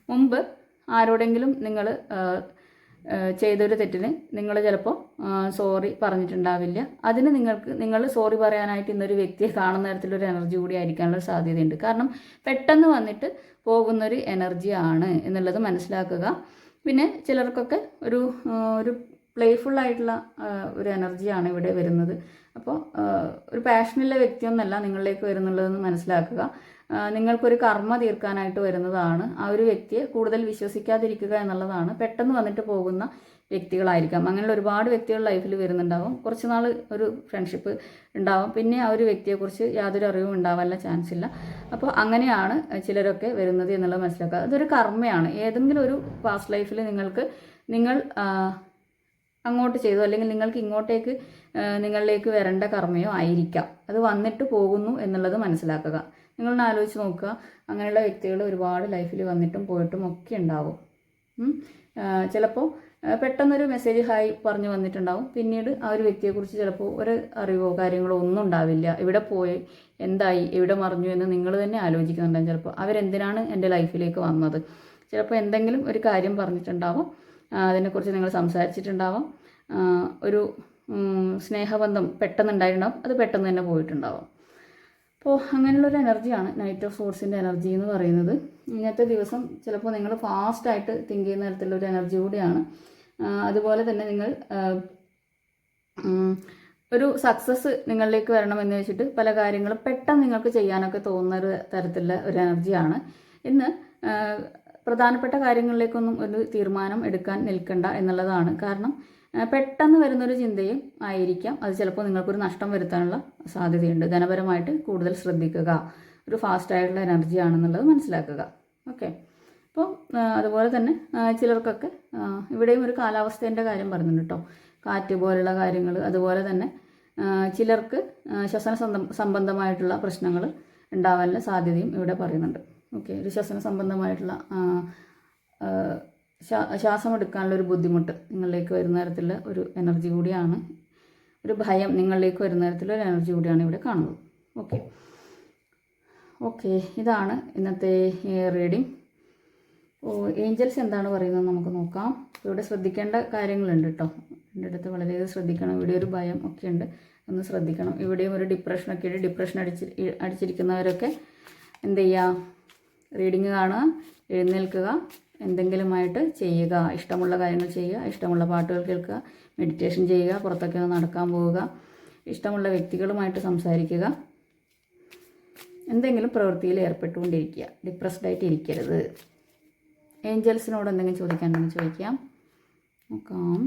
മുമ്പ് ആരോടെങ്കിലും നിങ്ങൾ ചെയ്തൊരു തെറ്റിന് നിങ്ങൾ ചിലപ്പോൾ സോറി പറഞ്ഞിട്ടുണ്ടാവില്ല. അതിന് നിങ്ങൾ സോറി പറയാനായിട്ട് ഇന്നൊരു വ്യക്തിയെ കാണുന്ന തരത്തിലൊരു എനർജി കൂടി ആയിരിക്കാനുള്ള സാധ്യതയുണ്ട്. കാരണം പെട്ടെന്ന് വന്നിട്ട് പോകുന്നൊരു എനർജിയാണ് എന്നുള്ളത് മനസ്സിലാക്കുക. പിന്നെ ചിലർക്കൊക്കെ ഒരു പ്ലേഫുള്ളായിട്ടുള്ള ഒരു എനർജിയാണ് ഇവിടെ വരുന്നത്. അപ്പോൾ ഒരു പാഷനുള്ള വ്യക്തിയൊന്നല്ല നിങ്ങളിലേക്ക് വരുന്നുള്ളതെന്ന് മനസ്സിലാക്കുക. നിങ്ങൾക്കൊരു കർമ്മ തീർക്കാനായിട്ട് വരുന്നതാണ്. ആ ഒരു വ്യക്തിയെ കൂടുതൽ വിശ്വസിക്കാതിരിക്കുക എന്നുള്ളതാണ്. പെട്ടെന്ന് വന്നിട്ട് പോകുന്ന വ്യക്തികളായിരിക്കാം. അങ്ങനെയുള്ള ഒരുപാട് വ്യക്തികൾ ലൈഫിൽ വരുന്നുണ്ടാവും. കുറച്ച് നാൾ ഒരു ഫ്രണ്ട്ഷിപ്പ് ഉണ്ടാവും, പിന്നെ ആ ഒരു വ്യക്തിയെക്കുറിച്ച് യാതൊരു അറിവും ഉണ്ടാവാനുള്ള ചാൻസ് ഇല്ല. അപ്പോൾ അങ്ങനെയാണ് ചിലരൊക്കെ വരുന്നത് എന്നുള്ളത് മനസ്സിലാക്കുക. അതൊരു കർമ്മയാണ്. ഏതെങ്കിലും ഒരു പാസ്റ്റ് ലൈഫിൽ നിങ്ങൾ അങ്ങോട്ട് ചെയ്തു, അല്ലെങ്കിൽ നിങ്ങൾക്ക് ഇങ്ങോട്ടേക്ക് നിങ്ങളിലേക്ക് വരേണ്ട കർമ്മയോ ആയിരിക്കാം. അത് വന്നിട്ട് പോകുന്നു എന്നുള്ളത് മനസ്സിലാക്കുക. നിങ്ങളൊന്ന് ആലോചിച്ച് നോക്കുക. അങ്ങനെയുള്ള വ്യക്തികൾ ഒരുപാട് ലൈഫിൽ വന്നിട്ടും പോയിട്ടും ഒക്കെ ഉണ്ടാവും. ചിലപ്പോൾ പെട്ടെന്നൊരു മെസ്സേജ് ഹായ് പറഞ്ഞു വന്നിട്ടുണ്ടാവും. പിന്നീട് ആ ഒരു വ്യക്തിയെക്കുറിച്ച് ചിലപ്പോൾ ഒരു അറിവോ കാര്യങ്ങളോ ഒന്നും ഉണ്ടാവില്ല. എവിടെ പോയി, എന്തായി, എവിടെ മറിഞ്ഞു എന്ന് നിങ്ങൾ തന്നെ ആലോചിക്കുന്നുണ്ടാവും. ചിലപ്പോൾ അവരെന്തിനാണ് എൻ്റെ ലൈഫിലേക്ക് വന്നത്. ചിലപ്പോൾ എന്തെങ്കിലും ഒരു കാര്യം പറഞ്ഞിട്ടുണ്ടാവും, അതിനെക്കുറിച്ച് നിങ്ങൾ സംസാരിച്ചിട്ടുണ്ടാവാം. ഒരു സ്നേഹബന്ധം പെട്ടെന്നുണ്ടായിട്ടുണ്ടാവും, അത് പെട്ടെന്ന് തന്നെ പോയിട്ടുണ്ടാവും. അപ്പോൾ അങ്ങനെയുള്ളൊരു എനർജിയാണ് നൈറ്റ് ഓഫ് സോർട്സിൻ്റെ എനർജി എന്ന് പറയുന്നത്. ഇന്നത്തെ ദിവസം ചിലപ്പോൾ നിങ്ങൾ ഫാസ്റ്റായിട്ട് തിങ്ക് ചെയ്യുന്ന തരത്തിലുള്ളൊരു എനർജി കൂടിയാണ്. അതുപോലെ തന്നെ നിങ്ങൾ ഒരു സക്സസ് നിങ്ങളിലേക്ക് വരണമെന്ന് വെച്ചിട്ട് പല കാര്യങ്ങളും പെട്ടെന്ന് നിങ്ങൾക്ക് ചെയ്യാനൊക്കെ തോന്നുന്ന ഒരു തരത്തിലുള്ള ഒരു എനർജിയാണ്. ഇന്ന് പ്രധാനപ്പെട്ട കാര്യങ്ങളിലേക്കൊന്നും ഒരു തീരുമാനം എടുക്കാൻ നിൽക്കണ്ട എന്നുള്ളതാണ്. കാരണം പെട്ടെന്ന് വരുന്നൊരു ചിന്തയും ആയിരിക്കാം അത് ചിലപ്പോൾ നിങ്ങൾക്കൊരു നഷ്ടം വരുത്താനുള്ള സാധ്യതയുണ്ട്. ധനപരമായിട്ട് കൂടുതൽ ശ്രദ്ധിക്കുക. ഒരു ഫാസ്റ്റായിട്ടുള്ള എനർജി ആണെന്നുള്ളത് മനസ്സിലാക്കുക. ഓക്കെ. അപ്പോൾ അതുപോലെ തന്നെ ചിലർക്കൊക്കെ ഇവിടെയും ഒരു കാലാവസ്ഥേൻ്റെ കാര്യം പറയുന്നുണ്ട് കേട്ടോ. കാറ്റ് പോലുള്ള കാര്യങ്ങൾ. അതുപോലെ തന്നെ ചിലർക്ക് ശ്വസന സംബന്ധമായിട്ടുള്ള പ്രശ്നങ്ങൾ ഉണ്ടാവാനുള്ള സാധ്യതയും ഇവിടെ പറയുന്നുണ്ട്. ഓക്കെ. ഒരു ശ്വസന സംബന്ധമായിട്ടുള്ള ശ്വാസമെടുക്കാനുള്ള ഒരു ബുദ്ധിമുട്ട് നിങ്ങളിലേക്ക് വരുന്ന തരത്തിലുള്ള ഒരു എനർജി കൂടിയാണ്. ഒരു ഭയം നിങ്ങളിലേക്ക് വരുന്ന തരത്തിലുള്ള ഒരു എനർജി കൂടിയാണ് ഇവിടെ കാണുന്നത്. ഓക്കെ. ഇതാണ് ഇന്നത്തെ റീഡിംഗ്. ഏഞ്ചൽസ് എന്താണ് പറയുന്നത് നമുക്ക് നോക്കാം. ഇവിടെ ശ്രദ്ധിക്കേണ്ട കാര്യങ്ങളുണ്ട് കേട്ടോ. എൻ്റെ അടുത്ത് വളരെയധികം ശ്രദ്ധിക്കണം. ഇവിടെ ഒരു ഭയം ഒക്കെ ഉണ്ട്, ഒന്ന് ശ്രദ്ധിക്കണം. ഇവിടെയും ഒരു ഡിപ്രഷനൊക്കെ ഉണ്ട്. ഡിപ്രഷൻ അടിച്ചിരിക്കുന്നവരൊക്കെ എന്ത് ചെയ്യുക, റീഡിങ് കാണുക, എഴുന്നേൽക്കുക, എന്തെങ്കിലുമായിട്ട് ചെയ്യുക. ഇഷ്ടമുള്ള കാര്യങ്ങൾ ചെയ്യുക, ഇഷ്ടമുള്ള പാട്ടുകൾ കേൾക്കുക, മെഡിറ്റേഷൻ ചെയ്യുക, പുറത്തൊക്കെ ഒന്ന് നടക്കാൻ പോവുക, ഇഷ്ടമുള്ള വ്യക്തികളുമായിട്ട് സംസാരിക്കുക, എന്തെങ്കിലും പ്രവൃത്തിയിൽ ഏർപ്പെട്ടുകൊണ്ടിരിക്കുക. ഡിപ്രസ്ഡ് ആയിട്ട് ഇരിക്കരുത്. ഏഞ്ചൽസിനോട് എന്തെങ്കിലും ചോദിക്കാനുണ്ടെങ്കിൽ ചോദിക്കാം. നോക്കാം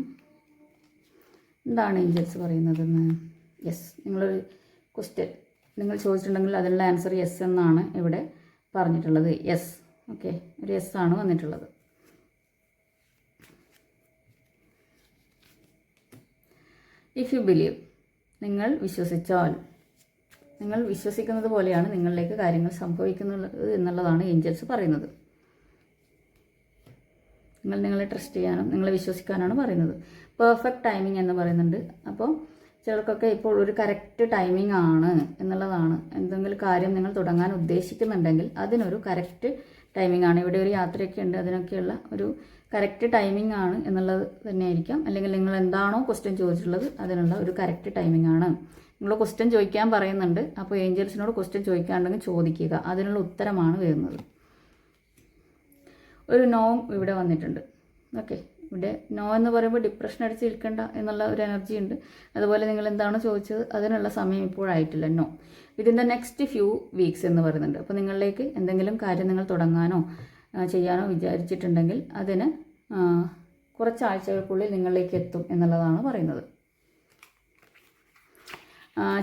എന്താണ് ഏഞ്ചൽസ് പറയുന്നതെന്ന്. യെസ്, നിങ്ങളൊരു ക്വസ്റ്റ്യൻ നിങ്ങൾ ചോദിച്ചിട്ടുണ്ടെങ്കിൽ അതിനുള്ള ആൻസർ യെസ് എന്നാണ് ഇവിടെ പറഞ്ഞിട്ടുള്ളത്. യെസ്. ഓക്കെ, ഒരു യെസ് ആണ് വന്നിട്ടുള്ളത്. ഇഫ് യു ബിലീവ്, നിങ്ങൾ വിശ്വസിച്ചാൽ, നിങ്ങൾ വിശ്വസിക്കുന്നത് പോലെയാണ് നിങ്ങളിലേക്ക് കാര്യങ്ങൾ സംഭവിക്കുന്നത് എന്നുള്ളതാണ് ഏഞ്ചൽസ് പറയുന്നത്. നിങ്ങളെ ട്രസ്റ്റ് ചെയ്യാനും നിങ്ങളെ വിശ്വസിക്കാനാണ് പറയുന്നത്. പെർഫെക്റ്റ് ടൈമിംഗ് എന്ന് പറയുന്നുണ്ട്. അപ്പോൾ ചിലർക്കൊക്കെ ഇപ്പോൾ ഒരു കറക്റ്റ് ടൈമിംഗ് ആണ് എന്നുള്ളതാണ്. എന്തെങ്കിലും കാര്യം നിങ്ങൾ തുടങ്ങാൻ ഉദ്ദേശിക്കുന്നുണ്ടെങ്കിൽ അതിനൊരു കറക്റ്റ് ടൈമിംഗ് ആണ്. ഇവിടെ ഒരു യാത്രയൊക്കെ ഉണ്ട്, അതിനൊക്കെയുള്ള ഒരു കറക്റ്റ് ടൈമിംഗ് ആണ് എന്നുള്ളത് തന്നെയായിരിക്കാം. അല്ലെങ്കിൽ നിങ്ങൾ എന്താണോ ക്വസ്റ്റ്യൻ ചോദിച്ചിട്ടുള്ളത് അതിനുള്ള ഒരു കറക്റ്റ് ടൈമിംഗ് ആണ്. നിങ്ങൾ ക്വസ്റ്റ്യൻ ചോദിക്കാൻ പറയുന്നുണ്ട്. അപ്പോൾ ഏഞ്ചൽസിനോട് ക്വസ്റ്റ്യൻ ചോദിക്കാനുണ്ടെങ്കിൽ ചോദിക്കുക, അതിനുള്ള ഉത്തരമാണ് വരുന്നത്. ഒരു നോ ഇവിടെ വന്നിട്ടുണ്ട്. ഓക്കെ, ഇവിടെ നോ എന്ന് പറയുമ്പോൾ ഡിപ്രഷൻ അടിച്ച് നിൽക്കേണ്ട എന്നുള്ള ഒരു എനർജി ഉണ്ട്. അതുപോലെ നിങ്ങൾ എന്താണോ ചോദിച്ചത് അതിനുള്ള സമയം ഇപ്പോഴായിട്ടില്ല. No, within the next few weeks എന്ന് പറയുന്നുണ്ട്. അപ്പോൾ നിങ്ങളിലേക്ക് എന്തെങ്കിലും കാര്യം നിങ്ങൾ തുടങ്ങാനോ ചെയ്യാനോ വിചാരിച്ചിട്ടുണ്ടെങ്കിൽ അതിന് കുറച്ചാഴ്ചകൾക്കുള്ളിൽ നിങ്ങളിലേക്ക് എത്തും എന്നുള്ളതാണ് പറയുന്നത്.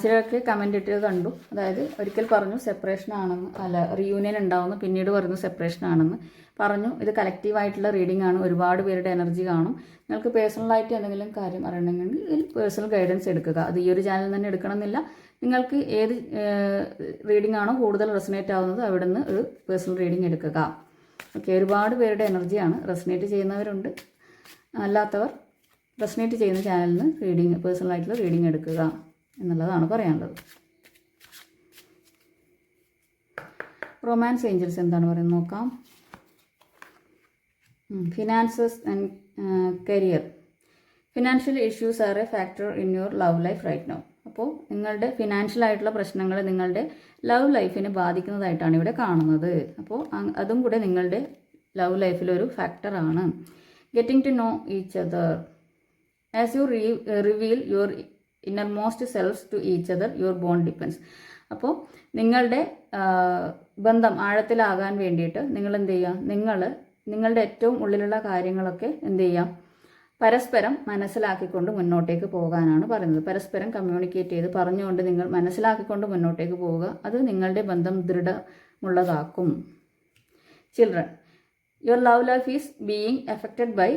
ചിലർക്ക് കമൻ്റ് ഇട്ടത് കണ്ടു. അതായത് ഒരിക്കൽ പറഞ്ഞു സെപ്പറേഷൻ ആണെന്ന്, അല്ല റീയൂണിയൻ ഉണ്ടാവുന്നു, പിന്നീട് പറഞ്ഞു സെപ്പറേഷൻ ആണെന്ന് പറഞ്ഞു. ഇത് കളക്റ്റീവായിട്ടുള്ള റീഡിംഗ് ആണ്. ഒരുപാട് പേരുടെ എനർജി കാണും. നിങ്ങൾക്ക് പേഴ്സണലായിട്ട് എന്തെങ്കിലും കാര്യം അറിയണമെങ്കിൽ പേഴ്സണൽ ഗൈഡൻസ് എടുക്കുക. അത് ഈ ഒരു ചാനൽ തന്നെ എടുക്കണമെന്നില്ല. നിങ്ങൾക്ക് ഏത് റീഡിംഗ് ആണോ കൂടുതൽ റെസനേറ്റ് ആവുന്നത് അവിടെ നിന്ന് ഒരു പേഴ്സണൽ റീഡിംഗ് എടുക്കുക. ഓക്കെ, ഒരുപാട് പേരുടെ എനർജിയാണ്. റെസനേറ്റ് ചെയ്യുന്നവരുണ്ട്, അല്ലാത്തവർ റെസനേറ്റ് ചെയ്യുന്ന ചാനലിൽ നിന്ന് റീഡിംഗ്, പേഴ്സണലായിട്ടുള്ള റീഡിംഗ് എടുക്കുക എന്നുള്ളതാണ് പറയാനുള്ളത്. റൊമാൻസ് ഏഞ്ചൽസ് എന്താണ് പറയുന്നത് നോക്കാം. Finances and career. Financial issues are a factor in your love life right now. അപ്പോൾ നിങ്ങളുടെ ഫിനാൻഷ്യൽ ആയിട്ടുള്ള പ്രശ്നങ്ങൾ നിങ്ങളുടെ ലവ് ലൈഫിനെ ബാധിക്കുന്നതായിട്ടാണ് ഇവിടെ കാണുന്നത്. അപ്പോൾ അതും കൂടെ നിങ്ങളുടെ ലവ് ലൈഫിലൊരു ഫാക്ടറാണ്. Getting to know each other. As you reveal your innermost selfs to each other your bond depends. അപ്പോൾ നിങ്ങളുടെ ബന്ധം ആഴത്തിലാകാൻ വേണ്ടിയിട്ട് നിങ്ങൾ എന്ത് ചെയ്യുക, നിങ്ങളുടെ ഏറ്റവും ഉള്ളിലുള്ള കാര്യങ്ങളൊക്കെ എന്ത് ചെയ്യാം, പരസ്പരം മനസ്സിലാക്കിക്കൊണ്ട് മുന്നോട്ടേക്ക് പോകാനാണ് പറയുന്നത്. പരസ്പരം കമ്മ്യൂണിക്കേറ്റ് ചെയ്ത് പറഞ്ഞുകൊണ്ട് നിങ്ങൾ മനസ്സിലാക്കിക്കൊണ്ട് മുന്നോട്ടേക്ക് പോവുക. അത് നിങ്ങളുടെ ബന്ധം ദൃഢമുള്ളതാക്കും. Children, your love life is being affected by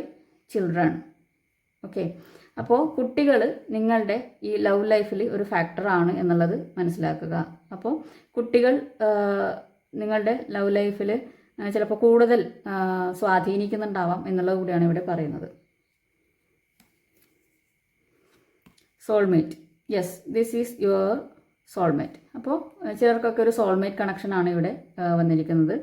children. Okay, അപ്പോൾ കുട്ടികൾ നിങ്ങളുടെ ഈ ലവ് ലൈഫിൽ ഒരു ഫാക്ടറാണ് എന്നുള്ളത് മനസ്സിലാക്കുക. അപ്പോൾ കുട്ടികൾ നിങ്ങളുടെ ലവ് ലൈഫിൽ ചിലപ്പോൾ കൂടുതൽ സ്വാധീനിക്കുന്നുണ്ടാവാം എന്നുള്ളത് കൂടിയാണ് ഇവിടെ പറയുന്നത്. Soulmate, yes this is your soulmate. അപ്പോൾ ചിലർക്കൊക്കെ ഒരു സോൾമേറ്റ് കണക്ഷനാണ് ഇവിടെ വന്നിരിക്കുന്നത്.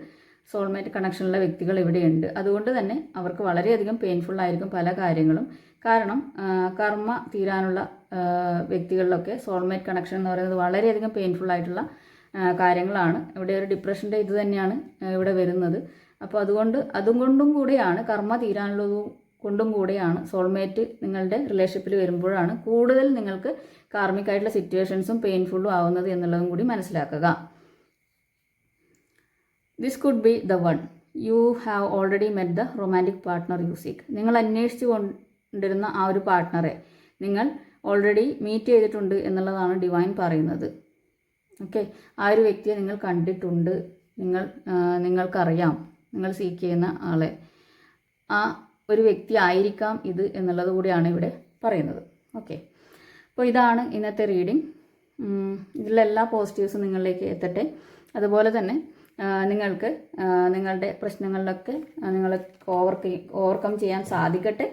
സോൾമേറ്റ് കണക്ഷനുള്ള വ്യക്തികൾ ഇവിടെയുണ്ട്. അതുകൊണ്ട് തന്നെ അവർക്ക് വളരെയധികം പെയിൻഫുള്ളായിരിക്കും പല കാര്യങ്ങളും. കാരണം കർമ്മ തീരാനുള്ള വ്യക്തികളിലൊക്കെ സോൾമേറ്റ് കണക്ഷൻ എന്ന് പറയുന്നത് വളരെയധികം പെയിൻഫുള്ളായിട്ടുള്ള കാര്യങ്ങളാണ്. ഇവിടെ ഒരു ഡിപ്രഷൻ്റെ ഇത് തന്നെയാണ് ഇവിടെ വരുന്നത്. അപ്പോൾ അതും കൊണ്ടും കൂടെയാണ് കർമ്മ തീരാനുള്ളതും കൊണ്ടും കൂടെയാണ് സോൾമേറ്റ് നിങ്ങളുടെ റിലേഷൻഷിപ്പിൽ വരുമ്പോഴാണ് കൂടുതൽ നിങ്ങൾക്ക് കാർമികമായിട്ടുള്ള സിറ്റുവേഷൻസും പെയിൻഫുള്ളും ആവുന്നത് എന്നുള്ളതും കൂടി മനസ്സിലാക്കുക. This could be the one you have already met the romantic partner U seek. നിങ്ങൾ അന്വേഷിച്ചു കൊണ്ടിരുന്ന ആ ഒരു പാർട്ട്ണറെ നിങ്ങൾ ഓൾറെഡി മീറ്റ് ചെയ്തിട്ടുണ്ട് എന്നുള്ളതാണ് ഡിവൈൻ പറയുന്നത്. ഓക്കെ, ആ ഒരു വ്യക്തിയെ നിങ്ങൾ കണ്ടിട്ടുണ്ട്, നിങ്ങൾക്കറിയാം, നിങ്ങൾ സീക്ക് ചെയ്യുന്ന ആളെ. ആ ഒരു വ്യക്തി ആയിരിക്കാം ഇത് എന്നുള്ളത് കൂടിയാണ് ഇവിടെ പറയുന്നത്. ഓക്കെ, അപ്പോൾ ഇതാണ് ഇന്നത്തെ റീഡിംഗ്. ഇതിലെല്ലാ പോസിറ്റീവ്സും നിങ്ങളിലേക്ക് എത്തട്ടെ. അതുപോലെ തന്നെ നിങ്ങൾക്ക് നിങ്ങളുടെ പ്രശ്നങ്ങളിലൊക്കെ നിങ്ങൾ ഓവർകം ചെയ്യാൻ സാധിക്കട്ടെ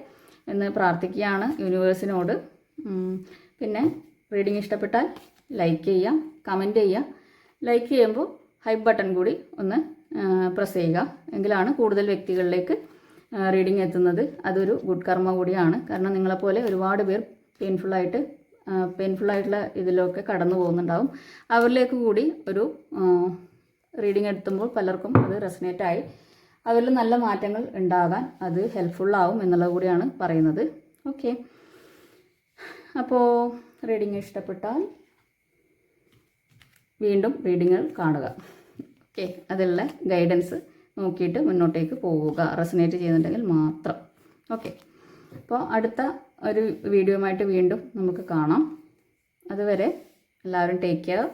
എന്ന് പ്രാർത്ഥിക്കുകയാണ് യൂണിവേഴ്സിനോട്. പിന്നെ റീഡിംഗ് ഇഷ്ടപ്പെട്ടാൽ ലൈക്ക് ചെയ്യുക, കമൻറ്റ് ചെയ്യുക. ലൈക്ക് ചെയ്യുമ്പോൾ ഹൈപ്പ് ബട്ടൺ കൂടി ഒന്ന് പ്രസ് ചെയ്യുക. എങ്കിലാണ് കൂടുതൽ വ്യക്തികളിലേക്ക് റീഡിംഗ് എത്തുന്നത്. അതൊരു ഗുഡ് കർമ്മ കൂടിയാണ്. കാരണം നിങ്ങളെപ്പോലെ ഒരുപാട് പേർ പെയിൻഫുള്ളായിട്ടുള്ള ഇതിലൊക്കെ കടന്നു പോകുന്നുണ്ടാവും. അവരിലേക്ക് കൂടി ഒരു റീഡിംഗ് എടുത്തുമ്പോൾ പലർക്കും അത് റെസനേറ്റായി അവരിൽ നല്ല മാറ്റങ്ങൾ ഉണ്ടാകാൻ അത് ഹെൽപ്ഫുള്ളാവും എന്നുള്ളത് കൂടിയാണ് പറയുന്നത്. ഓക്കെ, അപ്പോൾ റീഡിംഗ് ഇഷ്ടപ്പെട്ടാൽ വീണ്ടും റീഡിങ്ങുകൾ കാണുക. ഓക്കെ, അതിലുള്ള ഗൈഡൻസ് നോക്കിയിട്ട് മുന്നോട്ടേക്ക് പോവുക, റെസനേറ്റ് ചെയ്യുന്നുണ്ടെങ്കിൽ മാത്രം. ഓക്കെ, അപ്പോൾ അടുത്ത ഒരു വീഡിയോയുമായിട്ട് വീണ്ടും നമുക്ക് കാണാം. അതുവരെ എല്ലാവരും take care.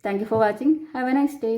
Thank you for watching. Have A nice day.